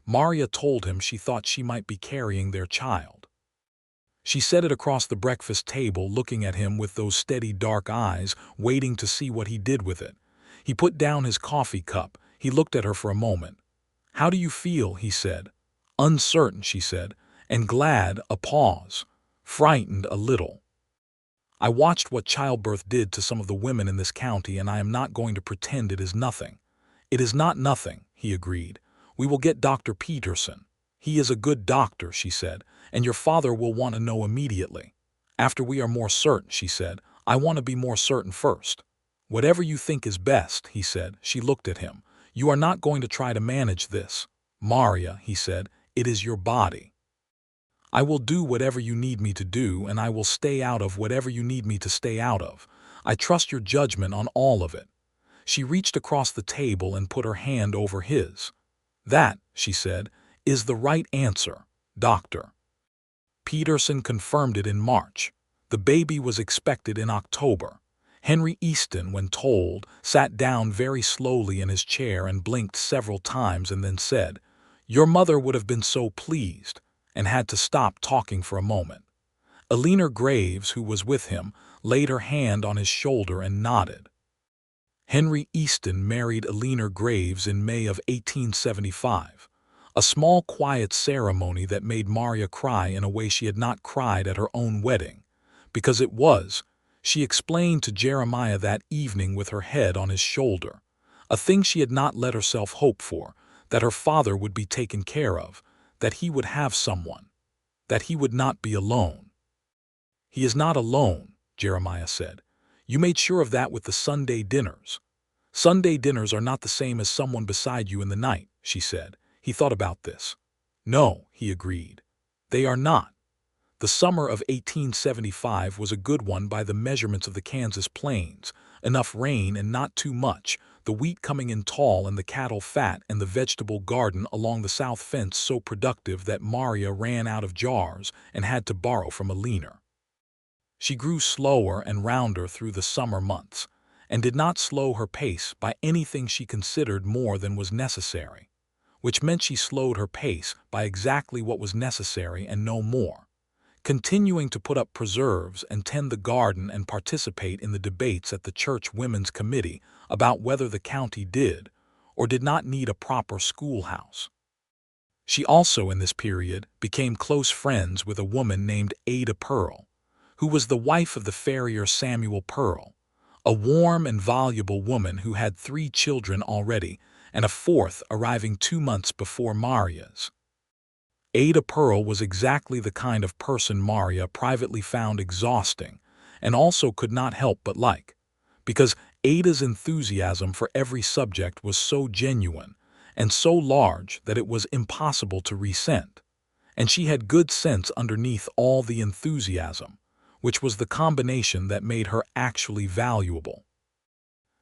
Maria told him she thought she might be carrying their child. She said it across the breakfast table, looking at him with those steady dark eyes, waiting to see what he did with it. He put down his coffee cup. He looked at her for a moment. "How do you feel?" he said. "Uncertain," she said, "and glad." A pause. frightened a little. I watched what childbirth did to some of the women in this county, and I am not going to pretend it is nothing. It is not nothing, he agreed. We will get Dr. Peterson. He is a good doctor, she said, and your father will want to know immediately. After we are more certain, she said. I want to be more certain first. Whatever you think is best, he said. She looked at him. You are not going to try to manage this. Maria, he said, it is your body. I will do whatever you need me to do, and I will stay out of whatever you need me to stay out of. I trust your judgment on all of it. She reached across the table and put her hand over his. That, she said, is the right answer, Doctor. Peterson confirmed it in March. The baby was expected in October. Henry Easton, when told, sat down very slowly in his chair and blinked several times and then said, Your mother would have been so pleased, and had to stop talking for a moment. Eleanor Graves, who was with him, laid her hand on his shoulder and nodded. Henry Easton married Eleanor Graves in May of 1875, a small quiet ceremony that made Maria cry in a way she had not cried at her own wedding, because it was, she explained to Jeremiah that evening with her head on his shoulder, a thing she had not let herself hope for, that her father would be taken care of, that he would have someone, that he would not be alone. He is not alone, Jeremiah said. You made sure of that with the Sunday dinners. Sunday dinners are not the same as someone beside you in the night, she said. He thought about this. No, he agreed. They are not. The summer of 1875 was a good one by the measurements of the Kansas plains, enough rain and not too much, the wheat coming in tall and the cattle fat, and the vegetable garden along the south fence so productive that Maria ran out of jars and had to borrow from Eleanor. She grew slower and rounder through the summer months, and did not slow her pace by anything she considered more than was necessary, which meant she slowed her pace by exactly what was necessary and no more, continuing to put up preserves and tend the garden and participate in the debates at the church women's committee about whether the county did or did not need a proper schoolhouse. She also, in this period, became close friends with a woman named Ada Pearl, who was the wife of the farrier Samuel Pearl, a warm and voluble woman who had 3 children already and a 4th arriving 2 months before Maria's. Ada Pearl was exactly the kind of person Maria privately found exhausting and also could not help but like, because Ada's enthusiasm for every subject was so genuine and so large that it was impossible to resent, and she had good sense underneath all the enthusiasm, which was the combination that made her actually valuable.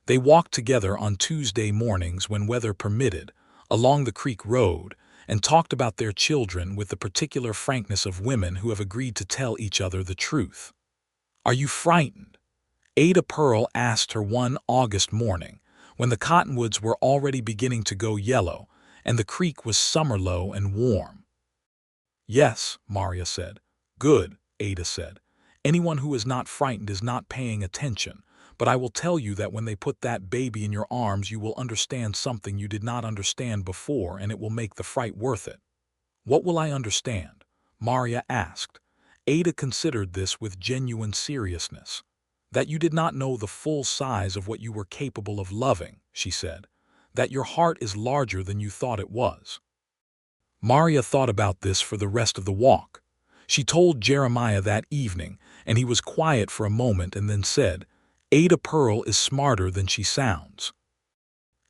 They walked together on Tuesday mornings when weather permitted, along the creek road, and talked about their children with the particular frankness of women who have agreed to tell each other the truth. Are you frightened? Ada Pearl asked her one August morning, when the cottonwoods were already beginning to go yellow, and the creek was summer low and warm. Yes, Maria said. Good, Ada said. Anyone who is not frightened is not paying attention, but I will tell you that when they put that baby in your arms you will understand something you did not understand before, and it will make the fright worth it. What will I understand? Maria asked. Ada considered this with genuine seriousness. That you did not know the full size of what you were capable of loving, she said. That your heart is larger than you thought it was. Maria thought about this for the rest of the walk. She told Jeremiah that evening, and he was quiet for a moment and then said, Ada Pearl is smarter than she sounds.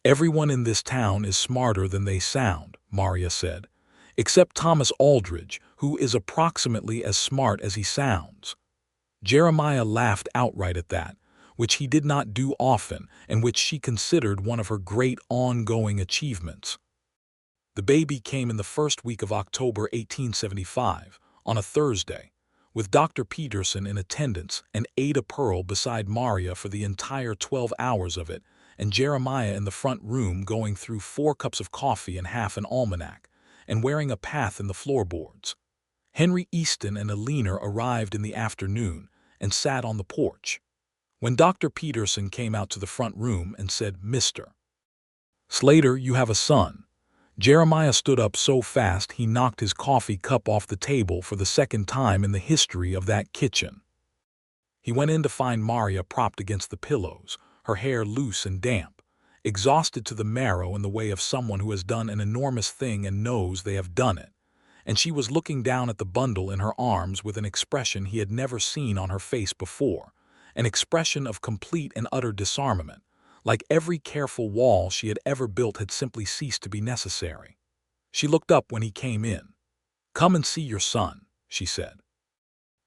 Everyone in this town is smarter than they sound, Maria said, except Thomas Aldridge, who is approximately as smart as he sounds. Jeremiah laughed outright at that, which he did not do often and which she considered one of her great ongoing achievements. The baby came in the first week of October 1875, on a Thursday, with Dr. Peterson in attendance and Ada Pearl beside Maria for the entire 12 hours of it, and Jeremiah in the front room going through 4 cups of coffee and half an almanac, and wearing a path in the floorboards. Henry Easton and Eleanor arrived in the afternoon and sat on the porch. When Dr. Peterson came out to the front room and said, Mr. Slater, you have a son. Jeremiah stood up so fast he knocked his coffee cup off the table for the second time in the history of that kitchen. He went in to find Maria propped against the pillows, her hair loose and damp, exhausted to the marrow in the way of someone who has done an enormous thing and knows they have done it. And she was looking down at the bundle in her arms with an expression he had never seen on her face before, an expression of complete and utter disarmament, like every careful wall she had ever built had simply ceased to be necessary. She looked up when he came in. "Come and see your son," she said.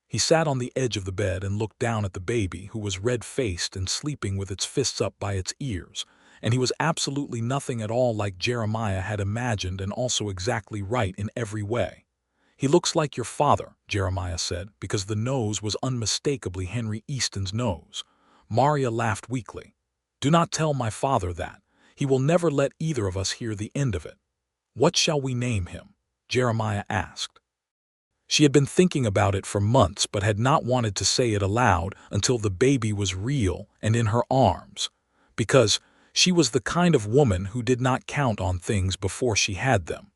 He sat on the edge of the bed and looked down at the baby, who was red-faced and sleeping with its fists up by its ears, and he was absolutely nothing at all like Jeremiah had imagined and also exactly right in every way. "He looks like your father," Jeremiah said, because the nose was unmistakably Henry Easton's nose. Maria laughed weakly. "Do not tell my father that. He will never let either of us hear the end of it." "What shall we name him?" Jeremiah asked. She had been thinking about it for months but had not wanted to say it aloud until the baby was real and in her arms, because she was the kind of woman who did not count on things before she had them.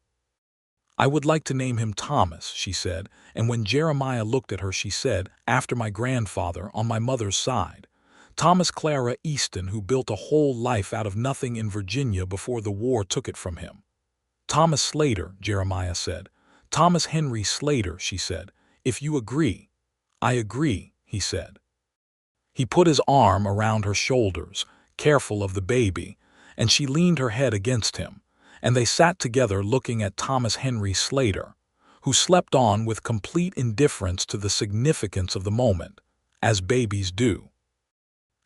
"I would like to name him Thomas," she said, and when Jeremiah looked at her she said, "After my grandfather on my mother's side. Thomas Clara Easton, who built a whole life out of nothing in Virginia before the war took it from him." "Thomas Slater," Jeremiah said. "Thomas Henry Slater," she said. "If you agree." "I agree," he said. He put his arm around her shoulders, careful of the baby, and she leaned her head against him, and they sat together looking at Thomas Henry Slater, who slept on with complete indifference to the significance of the moment, as babies do.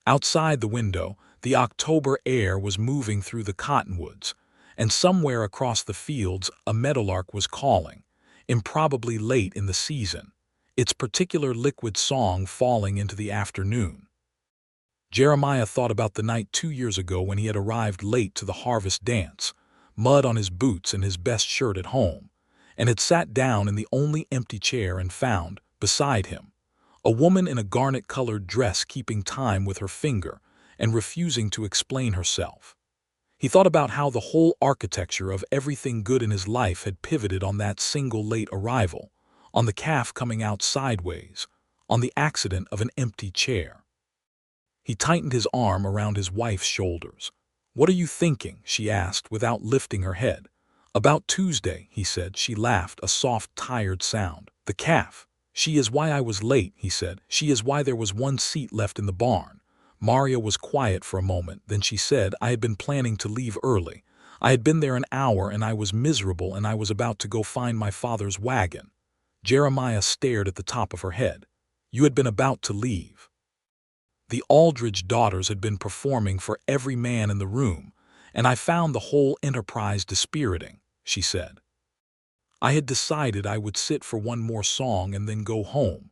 Outside the window, the October air was moving through the cottonwoods, and somewhere across the fields a meadowlark was calling, improbably late in the season, its particular liquid song falling into the afternoon. Jeremiah thought about the night 2 years ago when he had arrived late to the harvest dance, mud on his boots and his best shirt at home, and had sat down in the only empty chair and found, beside him, a woman in a garnet-colored dress keeping time with her finger and refusing to explain herself. He thought about how the whole architecture of everything good in his life had pivoted on that single late arrival, on the calf coming out sideways, on the accident of an empty chair. He tightened his arm around his wife's shoulders. "What are you thinking?" she asked without lifting her head. "About Tuesday," he said. She laughed, a soft, tired sound. "The calf. She is why I was late," he said. "She is why there was one seat left in the barn." Maria was quiet for a moment, then she said, "I had been planning to leave early. I had been there an hour and I was miserable and I was about to go find my father's wagon." Jeremiah stared at the top of her head. "You had been about to leave." "The Aldridge daughters had been performing for every man in the room, and I found the whole enterprise dispiriting," she said. "I had decided I would sit for one more song and then go home.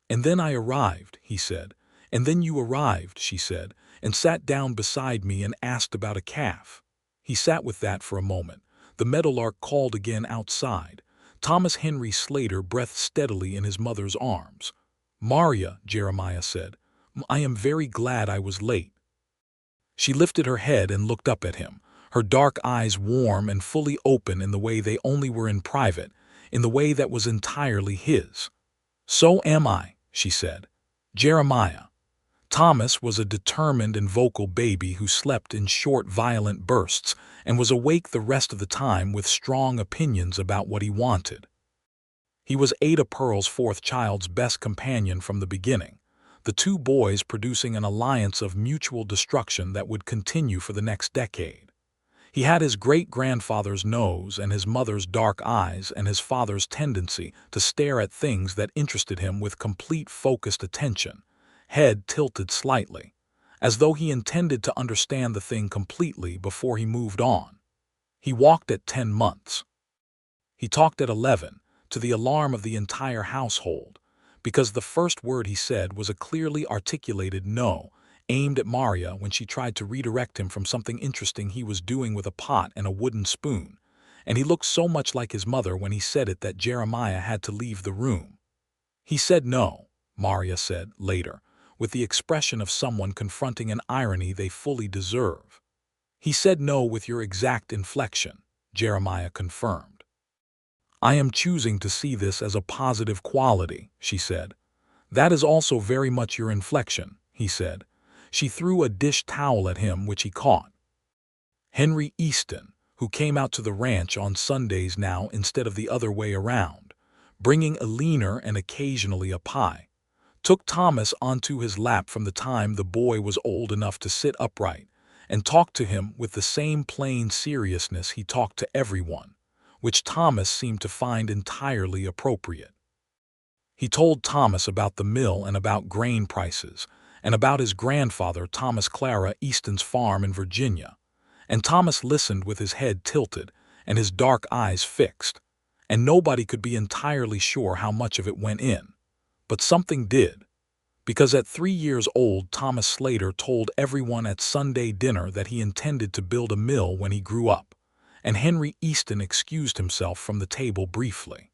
And then I arrived," he said. "And then you arrived," she said, "and sat down beside me and asked about a calf." He sat with that for a moment. The meadowlark called again outside. Thomas Henry Slater breathed steadily in his mother's arms. "Maria," Jeremiah said, "I am very glad I was late." She lifted her head and looked up at him, her dark eyes warm and fully open in the way they only were in private, in the way that was entirely his. "So am I," she said. "Jeremiah." Thomas was a determined and vocal baby who slept in short, violent bursts and was awake the rest of the time with strong opinions about what he wanted. He was Ada Pearl's fourth child's best companion from the beginning, the two boys producing an alliance of mutual destruction that would continue for the next decade. He had his great-grandfather's nose and his mother's dark eyes and his father's tendency to stare at things that interested him with complete focused attention, head tilted slightly, as though he intended to understand the thing completely before he moved on. He walked at 10 months. He talked at 11, to the alarm of the entire household, because the first word he said was a clearly articulated no, aimed at Maria when she tried to redirect him from something interesting he was doing with a pot and a wooden spoon, and he looked so much like his mother when he said it that Jeremiah had to leave the room. "He said no," Maria said, later, with the expression of someone confronting an irony they fully deserve. "He said no with your exact inflection." Jeremiah confirmed. "I am choosing to see this as a positive quality," she said. "That is also very much your inflection," he said. She threw a dish towel at him, which he caught. Henry Easton, who came out to the ranch on Sundays now instead of the other way around, bringing a leaner and occasionally a pie, took Thomas onto his lap from the time the boy was old enough to sit upright, and talked to him with the same plain seriousness he talked to everyone, which Thomas seemed to find entirely appropriate. He told Thomas about the mill and about grain prices, and about his grandfather Thomas Clara Easton's farm in Virginia, and Thomas listened with his head tilted and his dark eyes fixed, and nobody could be entirely sure how much of it went in. But something did, because at 3 years old Thomas Slater told everyone at Sunday dinner that he intended to build a mill when he grew up, and Henry Easton excused himself from the table briefly.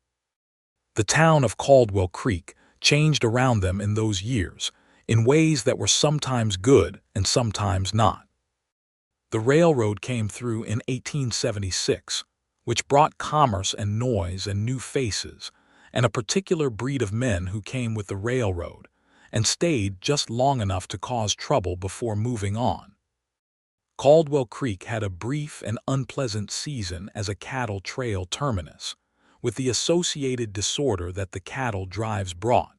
The town of Caldwell Creek changed around them in those years, in ways that were sometimes good and sometimes not. The railroad came through in 1876, which brought commerce and noise and new faces, and a particular breed of men who came with the railroad, and stayed just long enough to cause trouble before moving on. Caldwell Creek had a brief and unpleasant season as a cattle trail terminus, with the associated disorder that the cattle drives brought,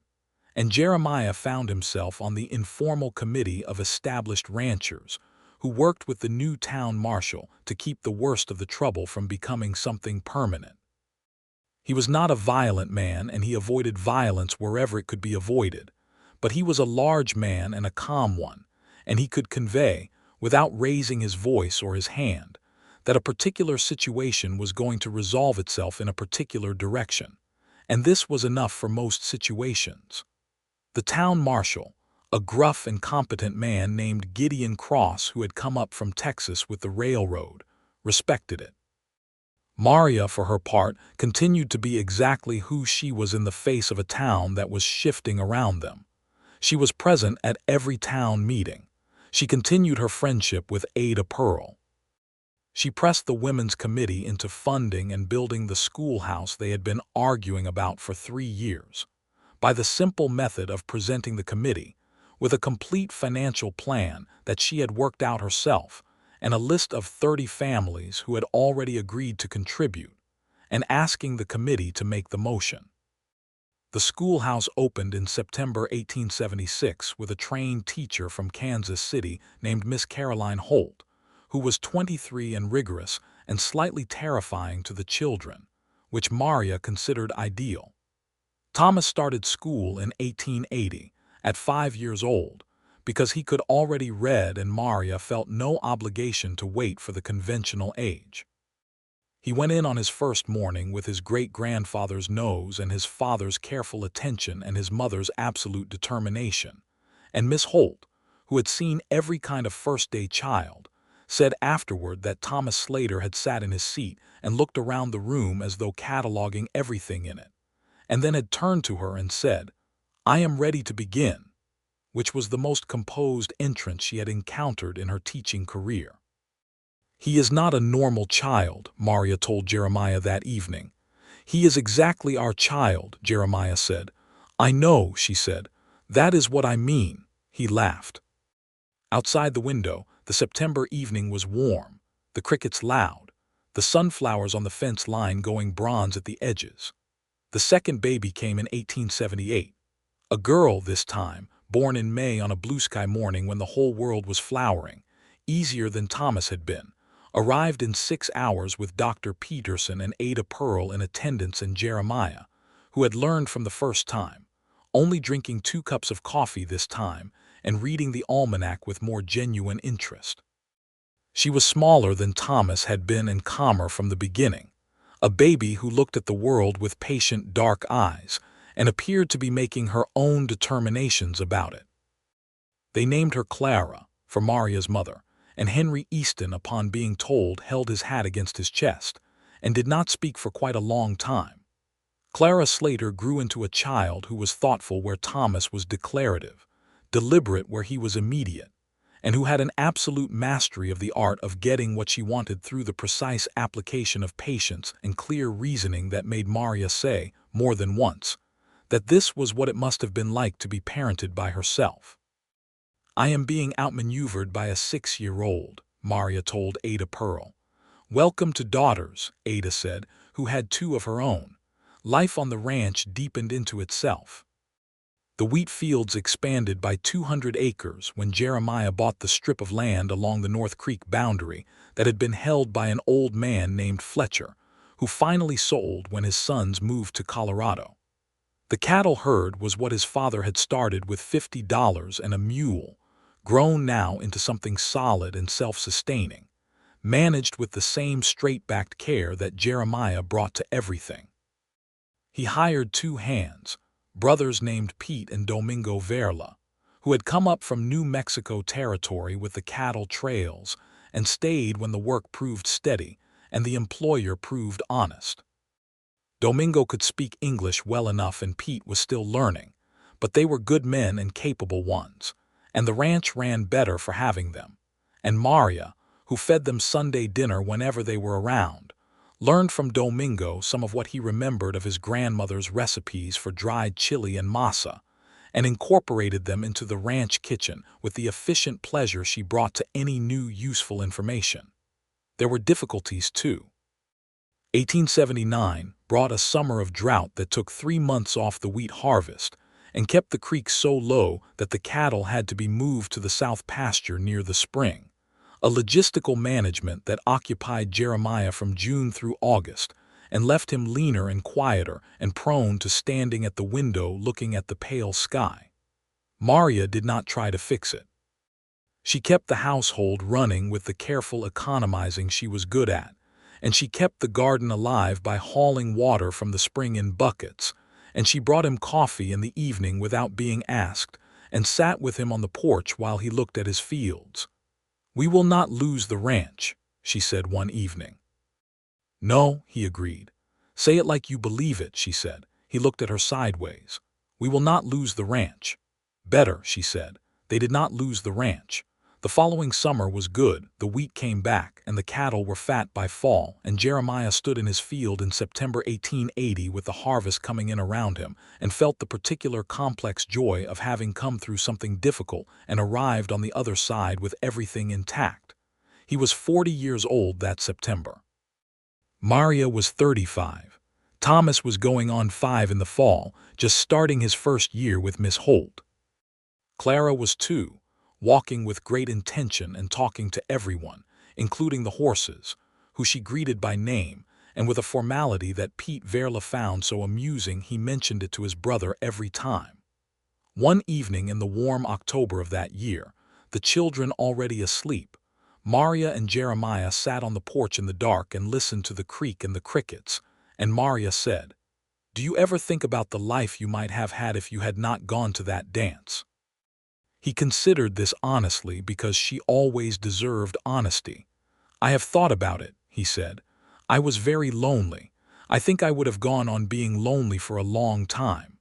and Jeremiah found himself on the informal committee of established ranchers who worked with the new town marshal to keep the worst of the trouble from becoming something permanent. He was not a violent man, and he avoided violence wherever it could be avoided, but he was a large man and a calm one, and he could convey, without raising his voice or his hand, that a particular situation was going to resolve itself in a particular direction, and this was enough for most situations. The town marshal, a gruff and competent man named Gideon Cross who had come up from Texas with the railroad, respected it. Maria, for her part, continued to be exactly who she was in the face of a town that was shifting around them. She was present at every town meeting. She continued her friendship with Ada Pearl. She pressed the women's committee into funding and building the schoolhouse they had been arguing about for 3 years, by the simple method of presenting the committee with a complete financial plan that she had worked out herself and a list of 30 families who had already agreed to contribute, and asking the committee to make the motion. The schoolhouse opened in September 1876 with a trained teacher from Kansas City named Miss Caroline Holt, who was 23 and rigorous and slightly terrifying to the children, which Maria considered ideal. Thomas started school in 1880, at 5 years old, because he could already read, and Maria felt no obligation to wait for the conventional age. He went in on his first morning with his great-grandfather's nose and his father's careful attention and his mother's absolute determination, and Miss Holt, who had seen every kind of first-day child, said afterward that Thomas Slater had sat in his seat and looked around the room as though cataloging everything in it, and then had turned to her and said, "I am ready to begin," which was the most composed entrance she had encountered in her teaching career. "He is not a normal child," Maria told Jeremiah that evening. "He is exactly our child," Jeremiah said. "I know," she said. "That is what I mean." He laughed. Outside the window, the September evening was warm, the crickets loud, the sunflowers on the fence line going bronze at the edges. The second baby came in 1878. A girl this time, born in May on a blue sky morning when the whole world was flowering, easier than Thomas had been, arrived in 6 hours with Dr. Peterson and Ada Pearl in attendance, and Jeremiah, who had learned from the first time, only drinking 2 cups of coffee this time and reading the almanac with more genuine interest. She was smaller than Thomas had been and calmer from the beginning, a baby who looked at the world with patient dark eyes and appeared to be making her own determinations about it. They named her Clara, for Maria's mother, and Henry Easton, upon being told, held his hat against his chest and did not speak for quite a long time. Clara Slater grew into a child who was thoughtful where Thomas was declarative, deliberate where he was immediate, and who had an absolute mastery of the art of getting what she wanted through the precise application of patience and clear reasoning that made Maria say, more than once, that this was what it must have been like to be parented by herself. "I am being outmaneuvered by a 6-year-old, Maria told Ada Pearl. "Welcome to daughters," Ada said, who had 2 of her own. Life on the ranch deepened into itself. The wheat fields expanded by 200 acres when Jeremiah bought the strip of land along the North Creek boundary that had been held by an old man named Fletcher, who finally sold when his sons moved to Colorado. The cattle herd was what his father had started with $50 and a mule, grown now into something solid and self-sustaining, managed with the same straight-backed care that Jeremiah brought to everything. He hired 2 hands, brothers named Pete and Domingo Verla, who had come up from New Mexico territory with the cattle trails and stayed when the work proved steady and the employer proved honest. Domingo could speak English well enough and Pete was still learning, but they were good men and capable ones, and the ranch ran better for having them. And Maria, who fed them Sunday dinner whenever they were around, learned from Domingo some of what he remembered of his grandmother's recipes for dried chili and masa, and incorporated them into the ranch kitchen with the efficient pleasure she brought to any new useful information. There were difficulties, too. 1879 brought a summer of drought that took 3 months off the wheat harvest and kept the creek so low that the cattle had to be moved to the south pasture near the spring, a logistical management that occupied Jeremiah from June through August and left him leaner and quieter and prone to standing at the window looking at the pale sky. Maria did not try to fix it. She kept the household running with the careful economizing she was good at, and she kept the garden alive by hauling water from the spring in buckets, and she brought him coffee in the evening without being asked and sat with him on the porch while he looked at his fields. "We will not lose the ranch," she said one evening. "No," he agreed. "Say it like you believe it," she said. He looked at her sideways. "We will not lose the ranch." "Better," she said. They did not lose the ranch. The following summer was good, the wheat came back, and the cattle were fat by fall, and Jeremiah stood in his field in September 1880 with the harvest coming in around him, and felt the particular complex joy of having come through something difficult and arrived on the other side with everything intact. He was 40 years old that September. Maria was 35. Thomas was going on 5 in the fall, just starting his first year with Miss Holt. Clara was 2. Walking with great intention and talking to everyone, including the horses, who she greeted by name, and with a formality that Pete Verla found so amusing he mentioned it to his brother every time. One evening in the warm October of that year, the children already asleep, Maria and Jeremiah sat on the porch in the dark and listened to the creek and the crickets, and Maria said, "Do you ever think about the life you might have had if you had not gone to that dance?" He considered this honestly because she always deserved honesty. "I have thought about it," he said. "I was very lonely. I think I would have gone on being lonely for a long time.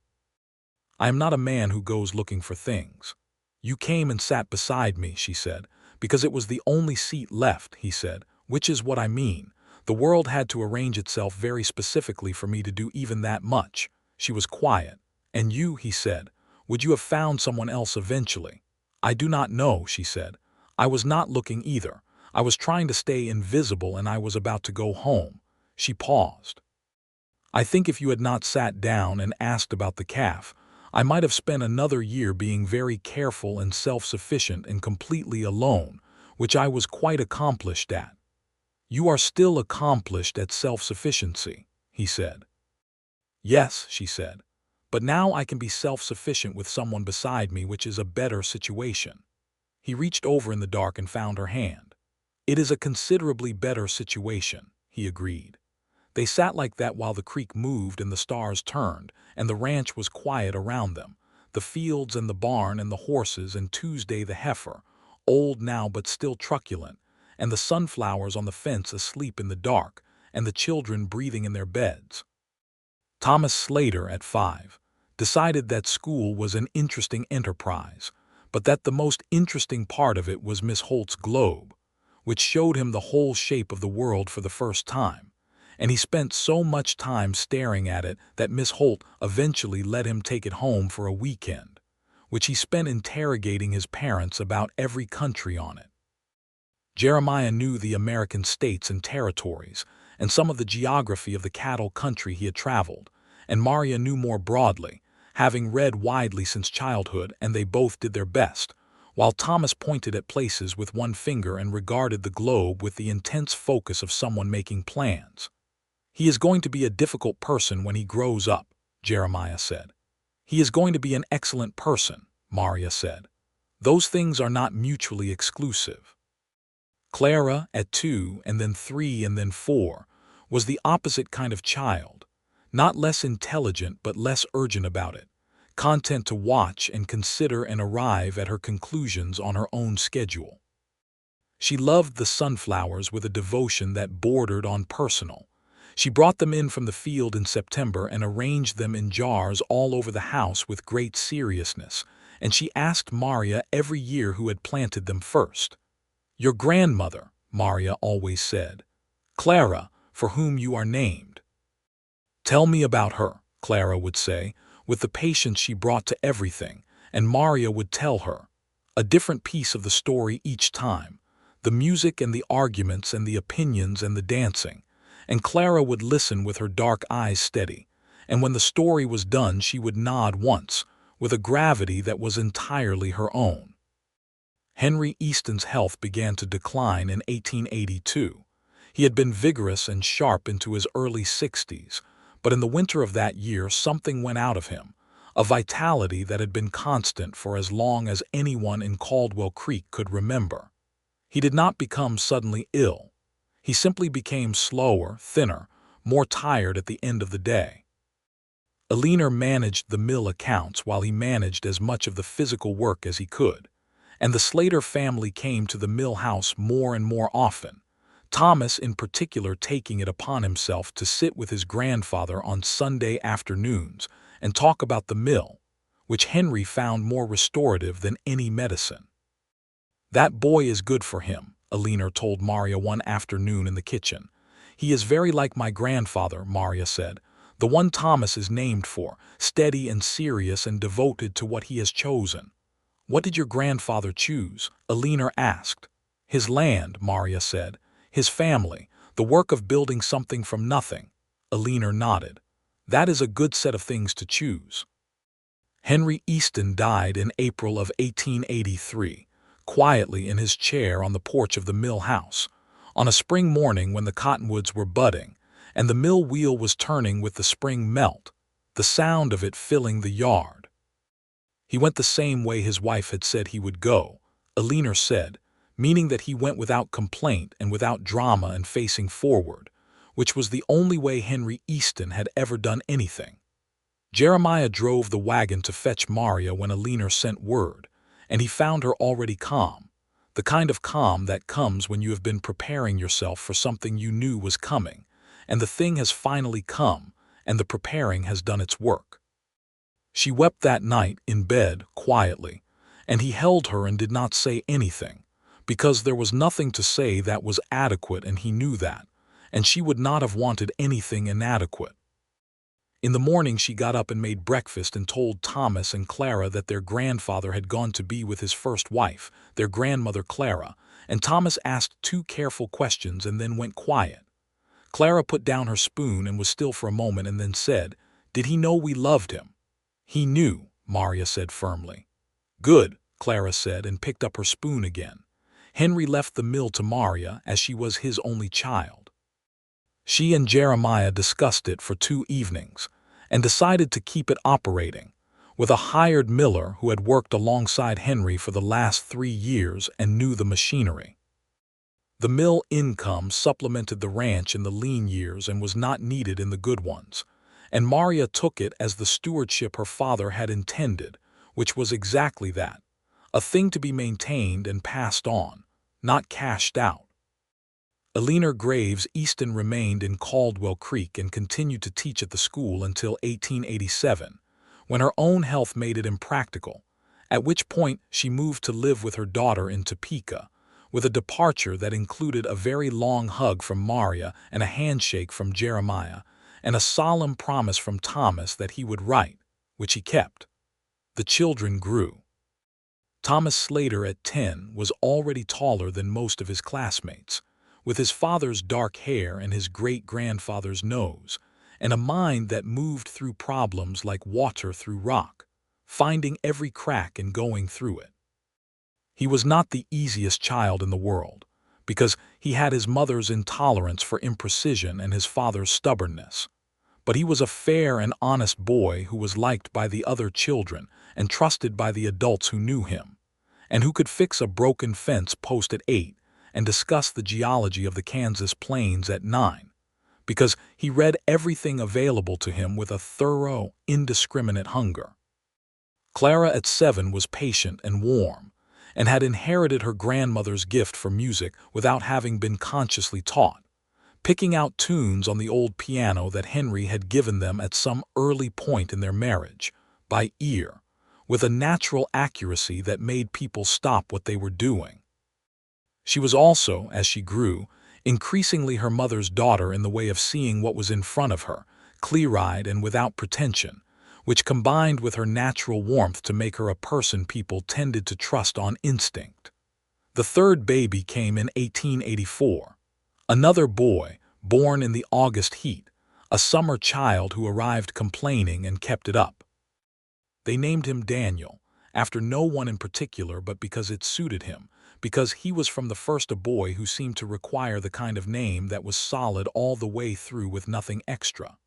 I am not a man who goes looking for things." "You came and sat beside me," she said, "because it was the only seat left," he said, "which is what I mean. The world had to arrange itself very specifically for me to do even that much." She was quiet. "And you," he said, "would you have found someone else eventually?" "I do not know," she said. "I was not looking either. I was trying to stay invisible and I was about to go home." She paused. "I think if you had not sat down and asked about the calf, I might have spent another year being very careful and self-sufficient and completely alone, which I was quite accomplished at." "You are still accomplished at self-sufficiency," he said. "Yes," she said. "But now I can be self-sufficient with someone beside me, which is a better situation." He reached over in the dark and found her hand. "It is a considerably better situation," he agreed. They sat like that while the creek moved and the stars turned, and the ranch was quiet around them, the fields and the barn and the horses and Tuesday the heifer, old now but still truculent, and the sunflowers on the fence asleep in the dark, and the children breathing in their beds. Thomas Slater, at 5, decided that school was an interesting enterprise, but that the most interesting part of it was Miss Holt's globe, which showed him the whole shape of the world for the first time, and he spent so much time staring at it that Miss Holt eventually let him take it home for a weekend, which he spent interrogating his parents about every country on it. Jeremiah knew the American states and territories and some of the geography of the cattle country he had traveled, and Maria knew more broadly, having read widely since childhood, and they both did their best, while Thomas pointed at places with one finger and regarded the globe with the intense focus of someone making plans. "He is going to be a difficult person when he grows up," Jeremiah said. "He is going to be an excellent person," Maria said. "Those things are not mutually exclusive." Clara, at 2 and then 3 and then 4, was the opposite kind of child, not less intelligent but less urgent about it, content to watch and consider and arrive at her conclusions on her own schedule. She loved the sunflowers with a devotion that bordered on personal. She brought them in from the field in September and arranged them in jars all over the house with great seriousness, and she asked Maria every year who had planted them first. "Your grandmother," Maria always said. "Clara, for whom you are named." "Tell me about her," Clara would say, with the patience she brought to everything, and Maria would tell her. A different piece of the story each time, the music and the arguments and the opinions and the dancing, and Clara would listen with her dark eyes steady, and when the story was done she would nod once, with a gravity that was entirely her own. Henry Easton's health began to decline in 1882. He had been vigorous and sharp into his early 60s, but in the winter of that year something went out of him, a vitality that had been constant for as long as anyone in Caldwell Creek could remember. He did not become suddenly ill. He simply became slower, thinner, more tired at the end of the day. Eleanor managed the mill accounts while he managed as much of the physical work as he could, and the Slater family came to the mill house more and more often, Thomas in particular taking it upon himself to sit with his grandfather on Sunday afternoons and talk about the mill, which Henry found more restorative than any medicine. "That boy is good for him," Eleanor told Maria one afternoon in the kitchen. "He is very like my grandfather," Maria said, "the one Thomas is named for, steady and serious and devoted to what he has chosen." "What did your grandfather choose?" Eleanor asked. "His land," Maria said. "His family, the work of building something from nothing." Eleanor nodded. "That is a good set of things to choose." Henry Easton died in April of 1883, quietly in his chair on the porch of the mill house, on a spring morning when the cottonwoods were budding, and the mill wheel was turning with the spring melt, the sound of it filling the yard. He went the same way his wife had said he would go, Eleanor said, meaning that he went without complaint and without drama and facing forward, which was the only way Henry Easton had ever done anything. Jeremiah drove the wagon to fetch Maria when Eleanor sent word, and he found her already calm, the kind of calm that comes when you have been preparing yourself for something you knew was coming, and the thing has finally come, and the preparing has done its work. She wept that night in bed quietly, and he held her and did not say anything, because there was nothing to say that was adequate, and he knew that, and she would not have wanted anything inadequate. In the morning she got up and made breakfast and told Thomas and Clara that their grandfather had gone to be with his first wife, their grandmother Clara, and Thomas asked 2 careful questions and then went quiet. Clara put down her spoon and was still for a moment and then said, "Did he know we loved him?" "He knew," Maria said firmly. "Good," Clara said and picked up her spoon again. Henry left the mill to Maria as she was his only child. She and Jeremiah discussed it for 2 evenings and decided to keep it operating, with a hired miller who had worked alongside Henry for the last 3 years and knew the machinery. The mill income supplemented the ranch in the lean years and was not needed in the good ones, and Maria took it as the stewardship her father had intended, which was exactly that, a thing to be maintained and passed on, not cashed out. Eleanor Graves Easton remained in Caldwell Creek and continued to teach at the school until 1887, when her own health made it impractical, at which point she moved to live with her daughter in Topeka, with a departure that included a very long hug from Maria and a handshake from Jeremiah, and a solemn promise from Thomas that he would write, which he kept. The children grew. Thomas Slater at 10 was already taller than most of his classmates, with his father's dark hair and his great-grandfather's nose, and a mind that moved through problems like water through rock, finding every crack and going through it. He was not the easiest child in the world, because he had his mother's intolerance for imprecision and his father's stubbornness. But he was a fair and honest boy who was liked by the other children and trusted by the adults who knew him, and who could fix a broken fence post at 8 and discuss the geology of the Kansas plains at 9, because he read everything available to him with a thorough, indiscriminate hunger. Clara at 7 was patient and warm, and had inherited her grandmother's gift for music without having been consciously taught, picking out tunes on the old piano that Henry had given them at some early point in their marriage, by ear, with a natural accuracy that made people stop what they were doing. She was also, as she grew, increasingly her mother's daughter in the way of seeing what was in front of her, clear-eyed and without pretension, which combined with her natural warmth to make her a person people tended to trust on instinct. The third baby came in 1884. Another boy, born in the August heat, a summer child who arrived complaining and kept it up. They named him Daniel, after no one in particular but because it suited him, because he was from the first a boy who seemed to require the kind of name that was solid all the way through with nothing extra.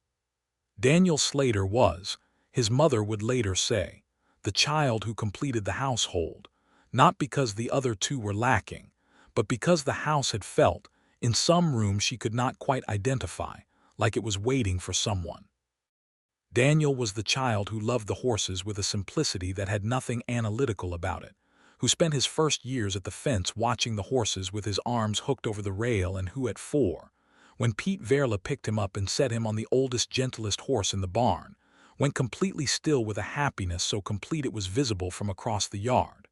Daniel Slater was, his mother would later say, the child who completed the household, not because the other two were lacking, but because the house had felt, in some room she could not quite identify, like it was waiting for someone. Daniel was the child who loved the horses with a simplicity that had nothing analytical about it, who spent his first years at the fence watching the horses with his arms hooked over the rail, and who at 4, when Pete Verla picked him up and set him on the oldest, gentlest horse in the barn, went completely still with a happiness so complete it was visible from across the yard.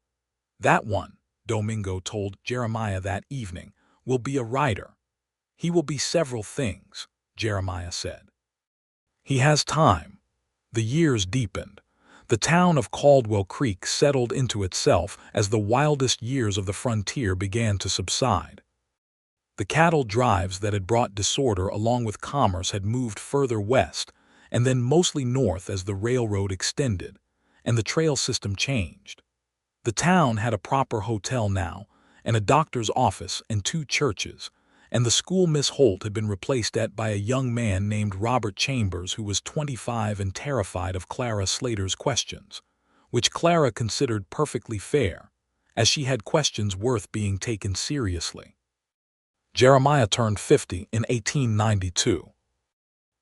That one, Domingo told Jeremiah that evening, will be a rider. He will be several things, Jeremiah said. He has time. The years deepened. The town of Caldwell Creek settled into itself as the wildest years of the frontier began to subside. The cattle drives that had brought disorder along with commerce had moved further west, and then mostly north as the railroad extended, and the trail system changed. The town had a proper hotel now, and a doctor's office and 2 churches, and the school Miss Holt had been replaced by a young man named Robert Chambers, who was 25 and terrified of Clara Slater's questions, which Clara considered perfectly fair, as she had questions worth being taken seriously. Jeremiah turned 50 in 1892.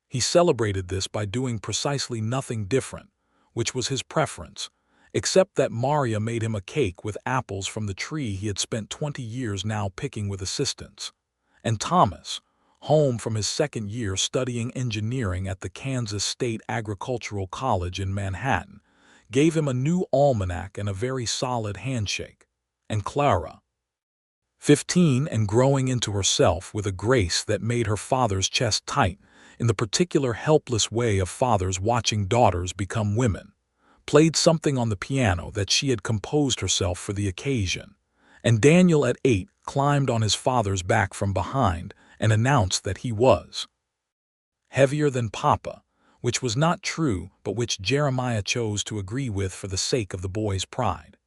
He celebrated this by doing precisely nothing different, which was his preference, except that Maria made him a cake with apples from the tree he had spent 20 years now picking with assistants, and Thomas, home from his second year studying engineering at the Kansas State Agricultural College in Manhattan, gave him a new almanac and a very solid handshake, and Clara, 15 and growing into herself with a grace that made her father's chest tight, in the particular helpless way of fathers watching daughters become women, played something on the piano that she had composed herself for the occasion, and Daniel at 8 climbed on his father's back from behind and announced that he was heavier than Papa, which was not true but which Jeremiah chose to agree with for the sake of the boy's pride.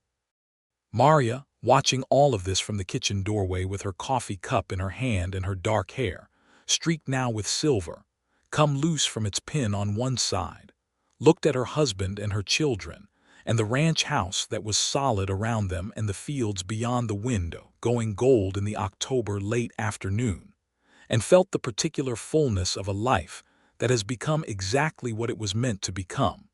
Maria, watching all of this from the kitchen doorway with her coffee cup in her hand and her dark hair, streaked now with silver, come loose from its pin on one side, looked at her husband and her children, and the ranch house that was solid around them and the fields beyond the window going gold in the October late afternoon, and felt the particular fullness of a life that has become exactly what it was meant to become.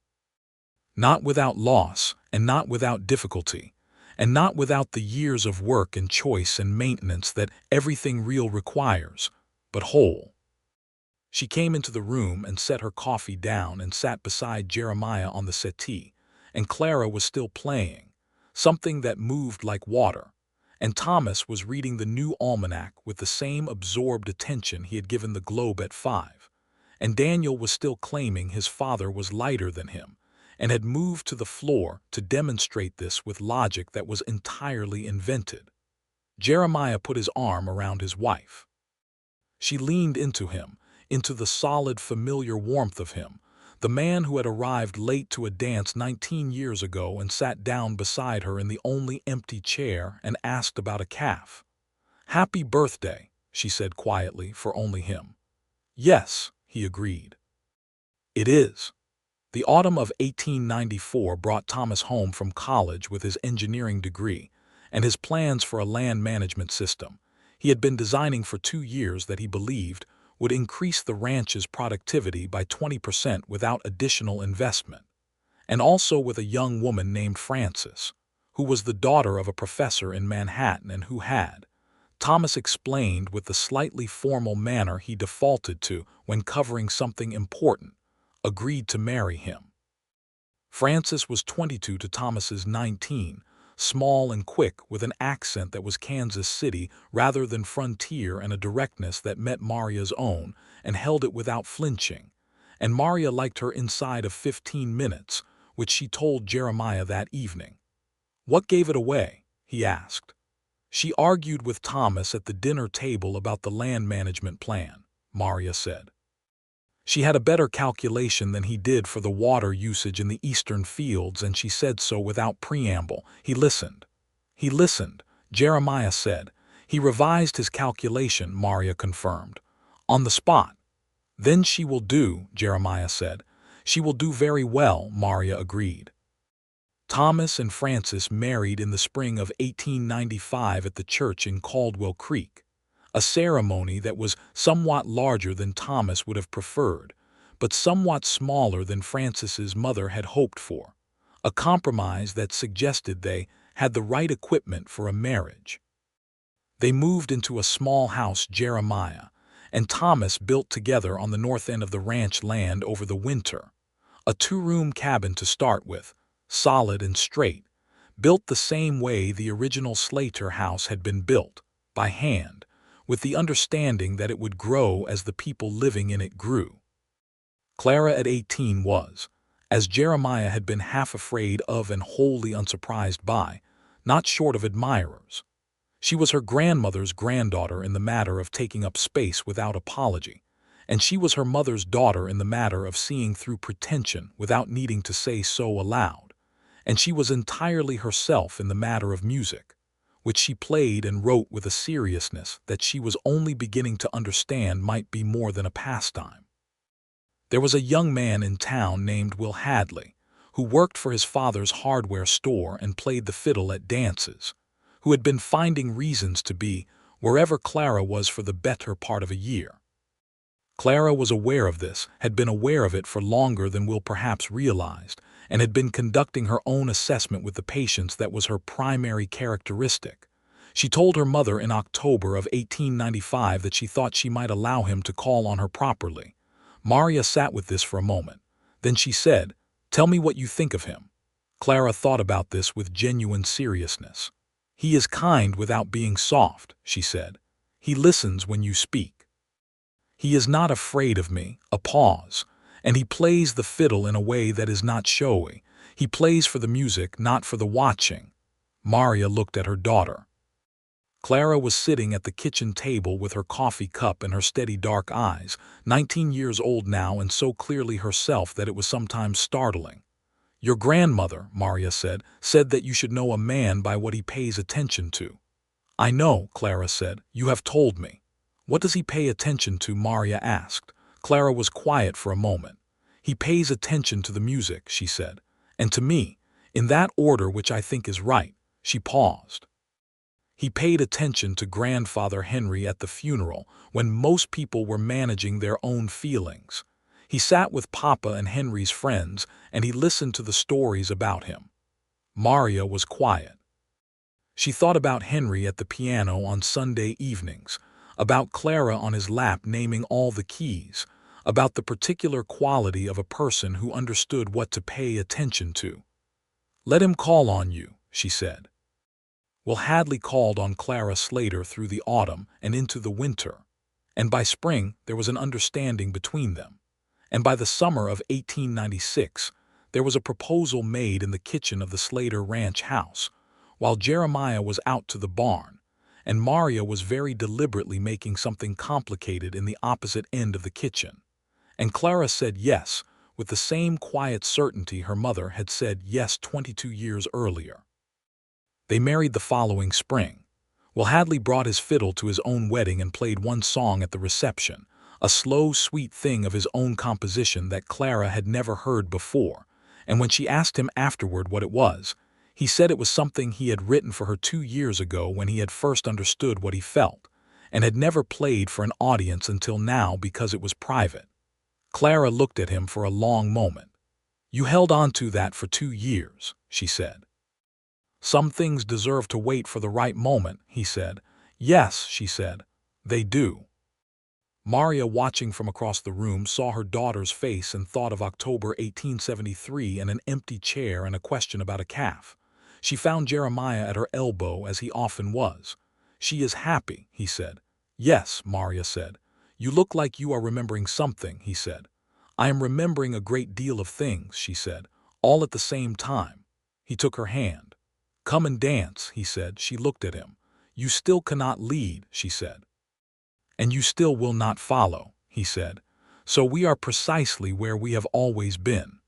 Not without loss and not without difficulty, and not without the years of work and choice and maintenance that everything real requires, but whole. She came into the room and set her coffee down and sat beside Jeremiah on the settee, and Clara was still playing, something that moved like water, and Thomas was reading the new almanac with the same absorbed attention he had given the globe at 5. And Daniel was still claiming his father was lighter than him, and had moved to the floor to demonstrate this with logic that was entirely invented. Jeremiah put his arm around his wife. She leaned into him, into the solid, familiar warmth of him, the man who had arrived late to a dance 19 years ago and sat down beside her in the only empty chair and asked about a calf. "Happy birthday," she said quietly, for only him. "Yes," he agreed. "It is." The autumn of 1894 brought Thomas home from college with his engineering degree and his plans for a land management system he had been designing for 2 years that he believed would increase the ranch's productivity by 20% without additional investment, and also with a young woman named Frances, who was the daughter of a professor in Manhattan and who had, Thomas explained with the slightly formal manner he defaulted to when covering something important, agreed to marry him. Frances was 22 to Thomas's 19, small and quick with an accent that was Kansas City rather than frontier and a directness that met Maria's own and held it without flinching. And Maria liked her inside of 15 minutes, which she told Jeremiah that evening. "What gave it away?" he asked. "She argued with Thomas at the dinner table about the land management plan," Maria said. "She had a better calculation than he did for the water usage in the eastern fields, and she said so without preamble. He listened." "He listened," Jeremiah said. "He revised his calculation," Maria confirmed. "On the spot." "Then she will do," Jeremiah said. "She will do very well," Maria agreed. Thomas and Frances married in the spring of 1895 at the church in Caldwell Creek, a ceremony that was somewhat larger than Thomas would have preferred, but somewhat smaller than Frances's mother had hoped for, a compromise that suggested they had the right equipment for a marriage. They moved into a small house Jeremiah and Thomas built together on the north end of the ranch land over the winter, a 2-room cabin to start with, solid and straight, built the same way the original Slater house had been built, by hand, with the understanding that it would grow as the people living in it grew. Clara at 18 was, as Jeremiah had been half afraid of and wholly unsurprised by, not short of admirers. She was her grandmother's granddaughter in the matter of taking up space without apology, and she was her mother's daughter in the matter of seeing through pretension without needing to say so aloud, and she was entirely herself in the matter of music, which she played and wrote with a seriousness that she was only beginning to understand might be more than a pastime. There was a young man in town named Will Hadley, who worked for his father's hardware store and played the fiddle at dances, who had been finding reasons to be wherever Clara was for the better part of a year. Clara was aware of this, had been aware of it for longer than Will perhaps realized, and had been conducting her own assessment with the patience that was her primary characteristic. She told her mother in October of 1895 that she thought she might allow him to call on her properly. Maria sat with this for a moment. Then she said, "Tell me what you think of him." Clara thought about this with genuine seriousness. "He is kind without being soft," she said. "He listens when you speak. He is not afraid of me," a pause, "and he plays the fiddle in a way that is not showy. He plays for the music, not for the watching." Maria looked at her daughter. Clara was sitting at the kitchen table with her coffee cup and her steady dark eyes, 19 years old now and so clearly herself that it was sometimes startling. "Your grandmother," Maria said that you should know a man by what he pays attention to." "I know," Clara said. "You have told me." "What does he pay attention to?" Maria asked. Clara was quiet for a moment. "He pays attention to the music," she said, "and to me, in that order which I think is right." She paused. "He paid attention to Grandfather Henry at the funeral when most people were managing their own feelings. He sat with Papa and Henry's friends, and he listened to the stories about him." Maria was quiet. She thought about Henry at the piano on Sunday evenings, about Clara on his lap naming all the keys, about the particular quality of a person who understood what to pay attention to. "Let him call on you," she said. Well, Hadley called on Clara Slater through the autumn and into the winter, and by spring there was an understanding between them, and by the summer of 1896 there was a proposal made in the kitchen of the Slater ranch house, while Jeremiah was out to the barn, and Maria was very deliberately making something complicated in the opposite end of the kitchen. And Clara said yes, with the same quiet certainty her mother had said yes 22 years earlier. They married the following spring. Well, Hadley brought his fiddle to his own wedding and played one song at the reception, a slow, sweet thing of his own composition that Clara had never heard before, and when she asked him afterward what it was, he said it was something he had written for her 2 years ago when he had first understood what he felt, and had never played for an audience until now because it was private. Clara looked at him for a long moment. "You held on to that for 2 years," she said. "Some things deserve to wait for the right moment," he said. "Yes," she said, "they do." Maria, watching from across the room, saw her daughter's face and thought of October 1873 and an empty chair and a question about a calf. She found Jeremiah at her elbow, as he often was. "She is happy," he said. "Yes," Maria said. "You look like you are remembering something," he said. "I am remembering a great deal of things," she said, "all at the same time." He took her hand. "Come and dance," he said. She looked at him. "You still cannot lead," she said. "And you still will not follow," he said. "So we are precisely where we have always been."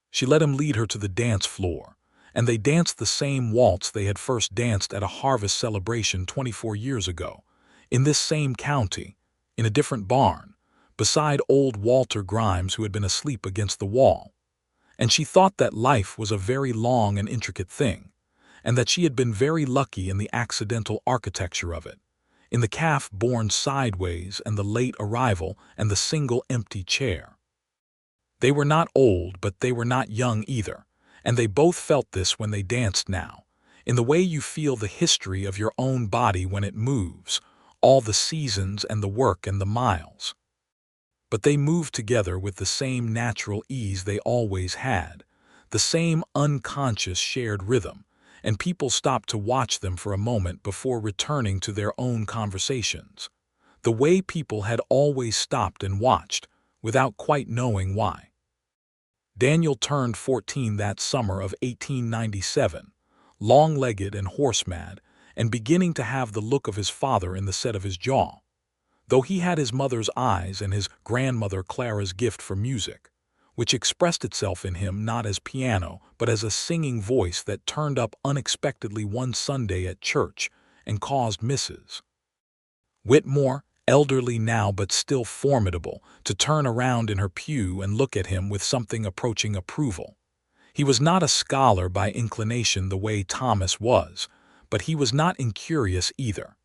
She let him lead her to the dance floor, and they danced the same waltz they had first danced at a harvest celebration 24 years ago, in this same county, in a different barn, beside old Walter Grimes, who had been asleep against the wall. And she thought that life was a very long and intricate thing, and that she had been very lucky in the accidental architecture of it, in the calf born sideways and the late arrival and the single empty chair. They were not old, but they were not young either, and they both felt this when they danced now, in the way you feel the history of your own body when it moves, all the seasons and the work and the miles. But they moved together with the same natural ease they always had, the same unconscious shared rhythm, and people stopped to watch them for a moment before returning to their own conversations, the way people had always stopped and watched, without quite knowing why. Daniel turned 14 that summer of 1897, long-legged and horse-mad, and beginning to have the look of his father in the set of his jaw, though he had his mother's eyes and his grandmother Clara's gift for music, which expressed itself in him not as piano but as a singing voice that turned up unexpectedly one Sunday at church and caused Mrs. Whitmore, elderly now but still formidable, to turn around in her pew and look at him with something approaching approval. He was not a scholar by inclination the way Thomas was, but he was not incurious either.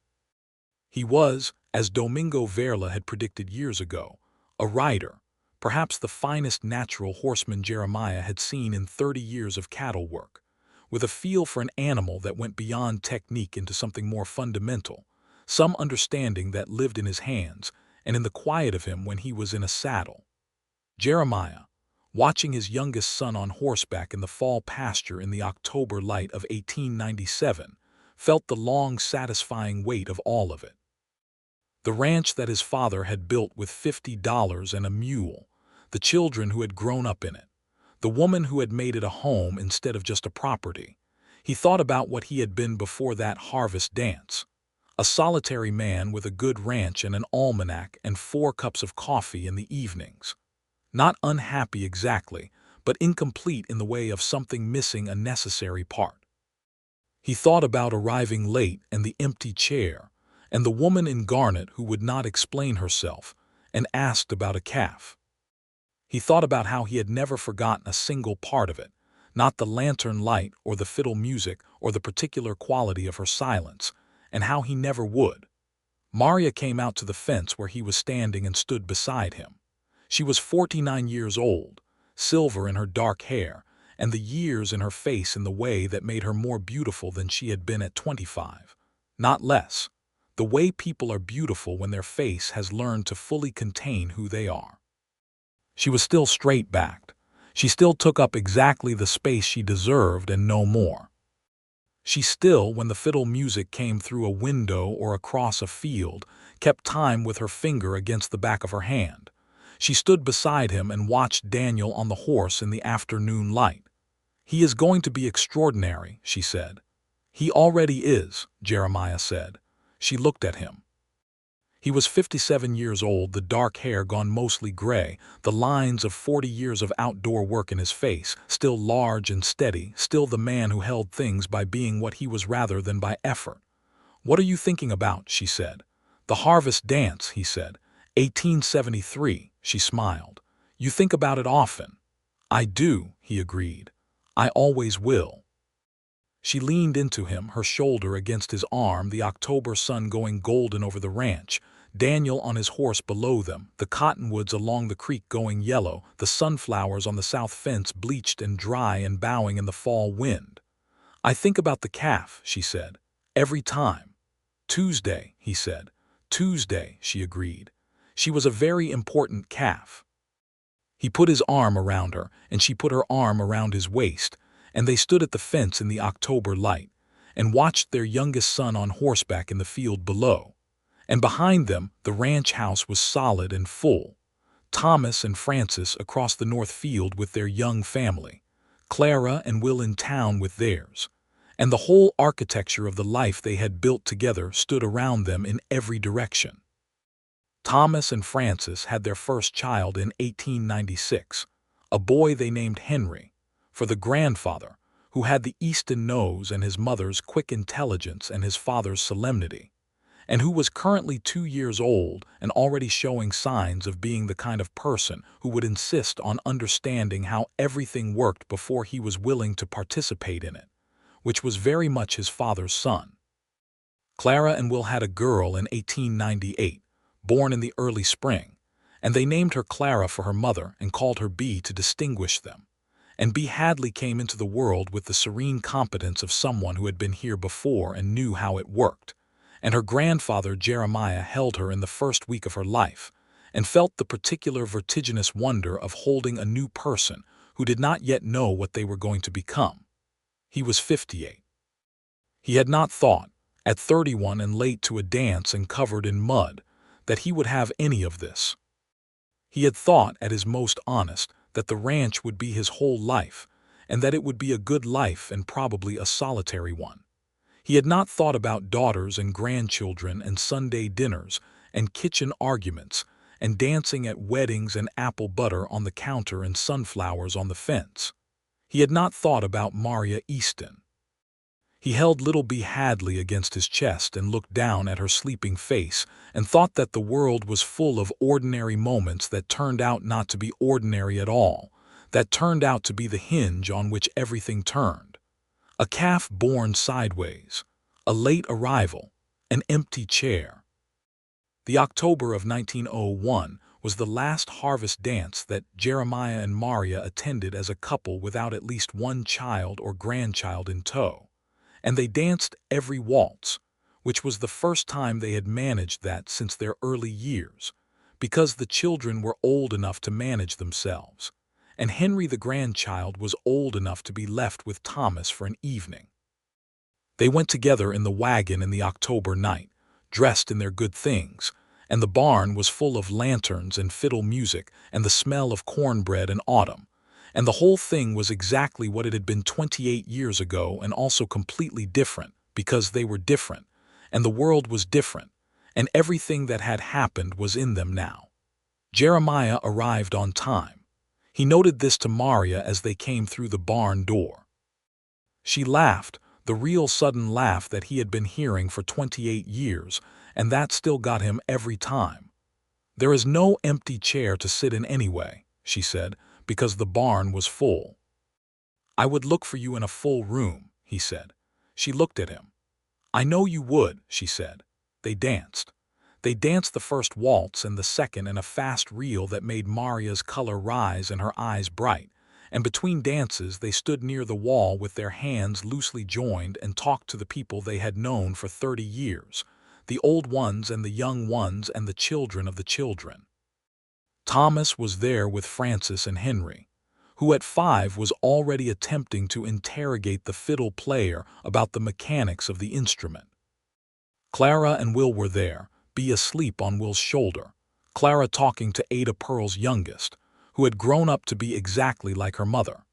He was, as Domingo Verla had predicted years ago, a rider, perhaps the finest natural horseman Jeremiah had seen in 30 years of cattle work, with a feel for an animal that went beyond technique into something more fundamental, some understanding that lived in his hands and in the quiet of him when he was in a saddle. Jeremiah, watching his youngest son on horseback in the fall pasture in the October light of 1897, felt the long, satisfying weight of all of it. The ranch that his father had built with $50 and a mule, the children who had grown up in it, the woman who had made it a home instead of just a property. He thought about what he had been before that harvest dance, a solitary man with a good ranch and an almanac and 4 cups of coffee in the evenings. Not unhappy exactly, but incomplete in the way of something missing a necessary part. He thought about arriving late and the empty chair, and the woman in garnet who would not explain herself, and asked about a calf. He thought about how he had never forgotten a single part of it, not the lantern light or the fiddle music or the particular quality of her silence, and how he never would. Maria came out to the fence where he was standing and stood beside him. She was 49 years old, silver in her dark hair, and the years in her face in the way that made her more beautiful than she had been at 25, not less. The way people are beautiful when their face has learned to fully contain who they are. She was still straight-backed. She still took up exactly the space she deserved and no more. She still, when the fiddle music came through a window or across a field, kept time with her finger against the back of her hand. She stood beside him and watched Daniel on the horse in the afternoon light. "He is going to be extraordinary," she said. "He already is," Jeremiah said. She looked at him. He was 57 years old, the dark hair gone mostly gray, the lines of 40 years of outdoor work in his face, still large and steady, still the man who held things by being what he was rather than by effort. "What are you thinking about?" she said. "The harvest dance," he said. 1873, she smiled. "You think about it often." "I do," he agreed. "I always will." She leaned into him, her shoulder against his arm, the October sun going golden over the ranch, Daniel on his horse below them, the cottonwoods along the creek going yellow, the sunflowers on the south fence bleached and dry and bowing in the fall wind. "I think about the calf," she said. "Every time." "Tuesday," he said. "Tuesday," she agreed. She was a very important calf. He put his arm around her, and she put her arm around his waist, and they stood at the fence in the October light, and watched their youngest son on horseback in the field below. And behind them, the ranch house was solid and full. Thomas and Frances across the north field with their young family. Clara and Will in town with theirs. And the whole architecture of the life they had built together stood around them in every direction. Thomas and Frances had their first child in 1896, a boy they named Henry, for the grandfather, who had the Easton nose and his mother's quick intelligence and his father's solemnity, and who was currently 2 years old and already showing signs of being the kind of person who would insist on understanding how everything worked before he was willing to participate in it, which was very much his father's son. Clara and Will had a girl in 1898, born in the early spring, and they named her Clara for her mother and called her Bee to distinguish them. And Bee Hadley came into the world with the serene competence of someone who had been here before and knew how it worked. And her grandfather Jeremiah held her in the first week of her life, and felt the particular vertiginous wonder of holding a new person who did not yet know what they were going to become. He was 58. He had not thought, at 31 and late to a dance and covered in mud, that he would have any of this. He had thought, at his most honest, that the ranch would be his whole life, and that it would be a good life and probably a solitary one. He had not thought about daughters and grandchildren and Sunday dinners and kitchen arguments and dancing at weddings and apple butter on the counter and sunflowers on the fence. He had not thought about Maria Easton. He held little Bee Hadley against his chest and looked down at her sleeping face and thought that the world was full of ordinary moments that turned out not to be ordinary at all, that turned out to be the hinge on which everything turned. A calf born sideways, a late arrival, an empty chair. The October of 1901 was the last harvest dance that Jeremiah and Maria attended as a couple without at least one child or grandchild in tow. And they danced every waltz, which was the first time they had managed that since their early years, because the children were old enough to manage themselves, and Henry the grandchild was old enough to be left with Thomas for an evening. They went together in the wagon in the October night, dressed in their good things, and the barn was full of lanterns and fiddle music and the smell of cornbread and autumn. And the whole thing was exactly what it had been 28 years ago, and also completely different, because they were different, and the world was different, and everything that had happened was in them now. Jeremiah arrived on time. He noted this to Maria as they came through the barn door. She laughed, the real sudden laugh that he had been hearing for 28 years, and that still got him every time. "There is no empty chair to sit in anyway," she said, because the barn was full. "I would look for you in a full room," he said. She looked at him. "I know you would," she said. They danced. They danced the first waltz and the second in a fast reel that made Maria's color rise and her eyes bright, and between dances they stood near the wall with their hands loosely joined and talked to the people they had known for 30 years, the old ones and the young ones and the children of the children. Thomas was there with Frances and Henry. who at 5 was already attempting to interrogate the fiddle player about the mechanics of the instrument. Clara and Will were there, Bea asleep on Will's shoulder, Clara talking to Ada Pearl's youngest, who had grown up to be exactly like her mother.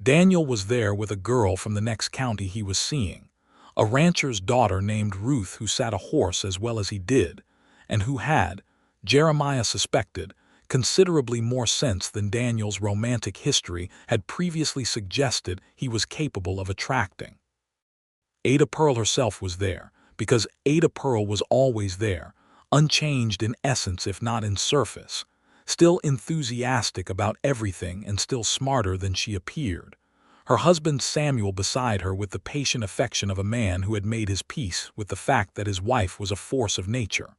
Daniel was there with a girl from the next county he was seeing, a rancher's daughter named Ruth who sat a horse as well as he did, and who had, Jeremiah suspected, considerably more sense than Daniel's romantic history had previously suggested he was capable of attracting. Ada Pearl herself was there, because Ada Pearl was always there, unchanged in essence if not in surface, still enthusiastic about everything and still smarter than she appeared. Her husband Samuel beside her with the patient affection of a man who had made his peace with the fact that his wife was a force of nature.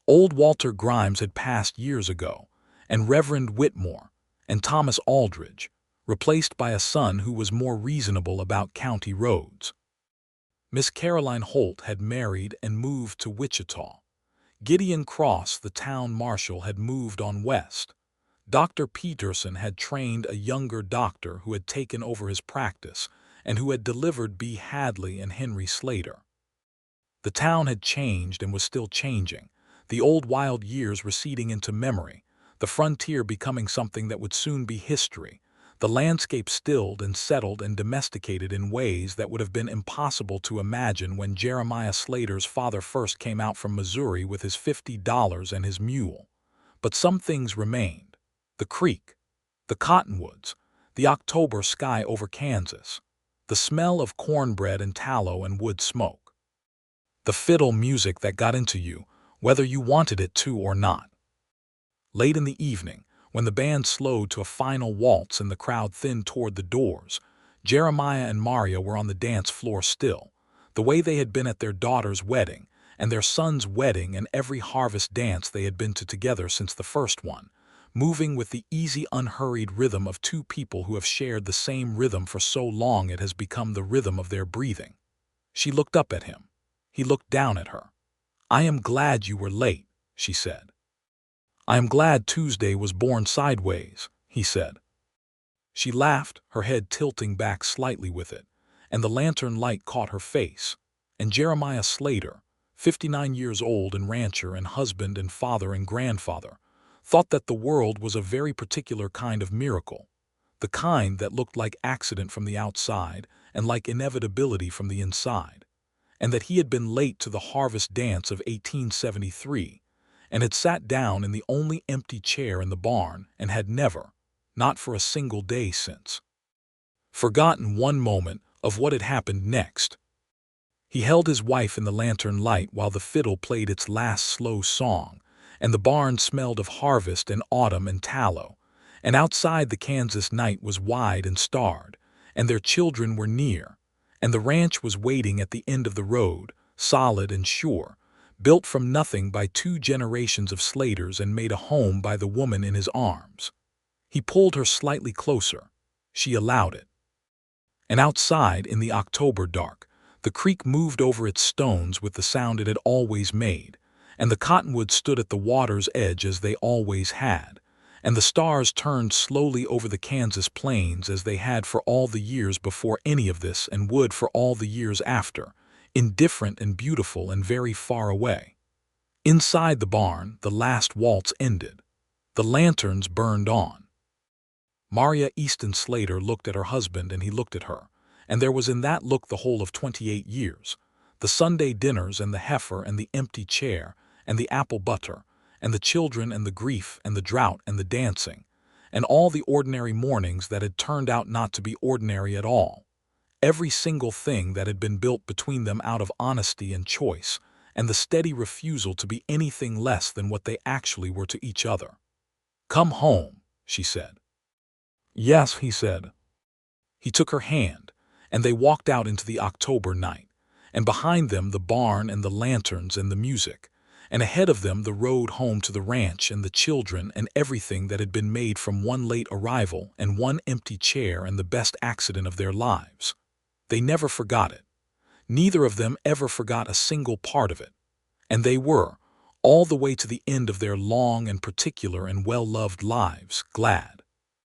Old Walter Grimes had passed years ago, and Reverend Whitmore, and Thomas Aldridge, replaced by a son who was more reasonable about county roads. Miss Caroline Holt had married and moved to Wichita. Gideon Cross, the town marshal, had moved on west. Dr. Peterson had trained a younger doctor who had taken over his practice and who had delivered B. Hadley and Henry Slater. The town had changed and was still changing, the old wild years receding into memory, the frontier becoming something that would soon be history, the landscape stilled and settled and domesticated in ways that would have been impossible to imagine when Jeremiah Slater's father first came out from Missouri with his $50 and his mule. But some things remained. The creek, the cottonwoods, the October sky over Kansas, the smell of cornbread and tallow and wood smoke. The fiddle music that got into you, whether you wanted it to or not. Late in the evening, when the band slowed to a final waltz and the crowd thinned toward the doors, Jeremiah and Maria were on the dance floor still, the way they had been at their daughter's wedding and their son's wedding and every harvest dance they had been to together since the first one, moving with the easy, unhurried rhythm of two people who have shared the same rhythm for so long it has become the rhythm of their breathing. She looked up at him. He looked down at her. "I am glad you were late," she said. "I am glad Tuesday was born sideways," he said. She laughed, her head tilting back slightly with it, and the lantern light caught her face, and Jeremiah Slater, 59 years old and rancher and husband and father and grandfather, thought that the world was a very particular kind of miracle, the kind that looked like accident from the outside and like inevitability from the inside, and that he had been late to the harvest dance of 1873, and had sat down in the only empty chair in the barn and had never, not for a single day since, forgotten one moment of what had happened next. He held his wife in the lantern light while the fiddle played its last slow song, and the barn smelled of harvest and autumn and tallow, and outside the Kansas night was wide and starred, and their children were near, and the ranch was waiting at the end of the road, solid and sure, built from nothing by 2 generations of Slaters and made a home by the woman in his arms. He pulled her slightly closer. She allowed it. And outside, in the October dark, the creek moved over its stones with the sound it had always made, and the cottonwoods stood at the water's edge as they always had, and the stars turned slowly over the Kansas plains as they had for all the years before any of this and would for all the years after, indifferent and beautiful and very far away. Inside the barn, the last waltz ended. The lanterns burned on. Maria Easton Slater looked at her husband and he looked at her, and there was in that look the whole of 28 years, the Sunday dinners and the heifer and the empty chair and the apple butter and the children and the grief and the drought and the dancing, and all the ordinary mornings that had turned out not to be ordinary at all. Every single thing that had been built between them out of honesty and choice, and the steady refusal to be anything less than what they actually were to each other. "Come home," she said. "Yes," he said. He took her hand, and they walked out into the October night, and behind them the barn and the lanterns and the music, and ahead of them the road home to the ranch and the children and everything that had been made from one late arrival and one empty chair and the best accident of their lives. They never forgot it. Neither of them ever forgot a single part of it. And they were, all the way to the end of their long and particular and well-loved lives, glad.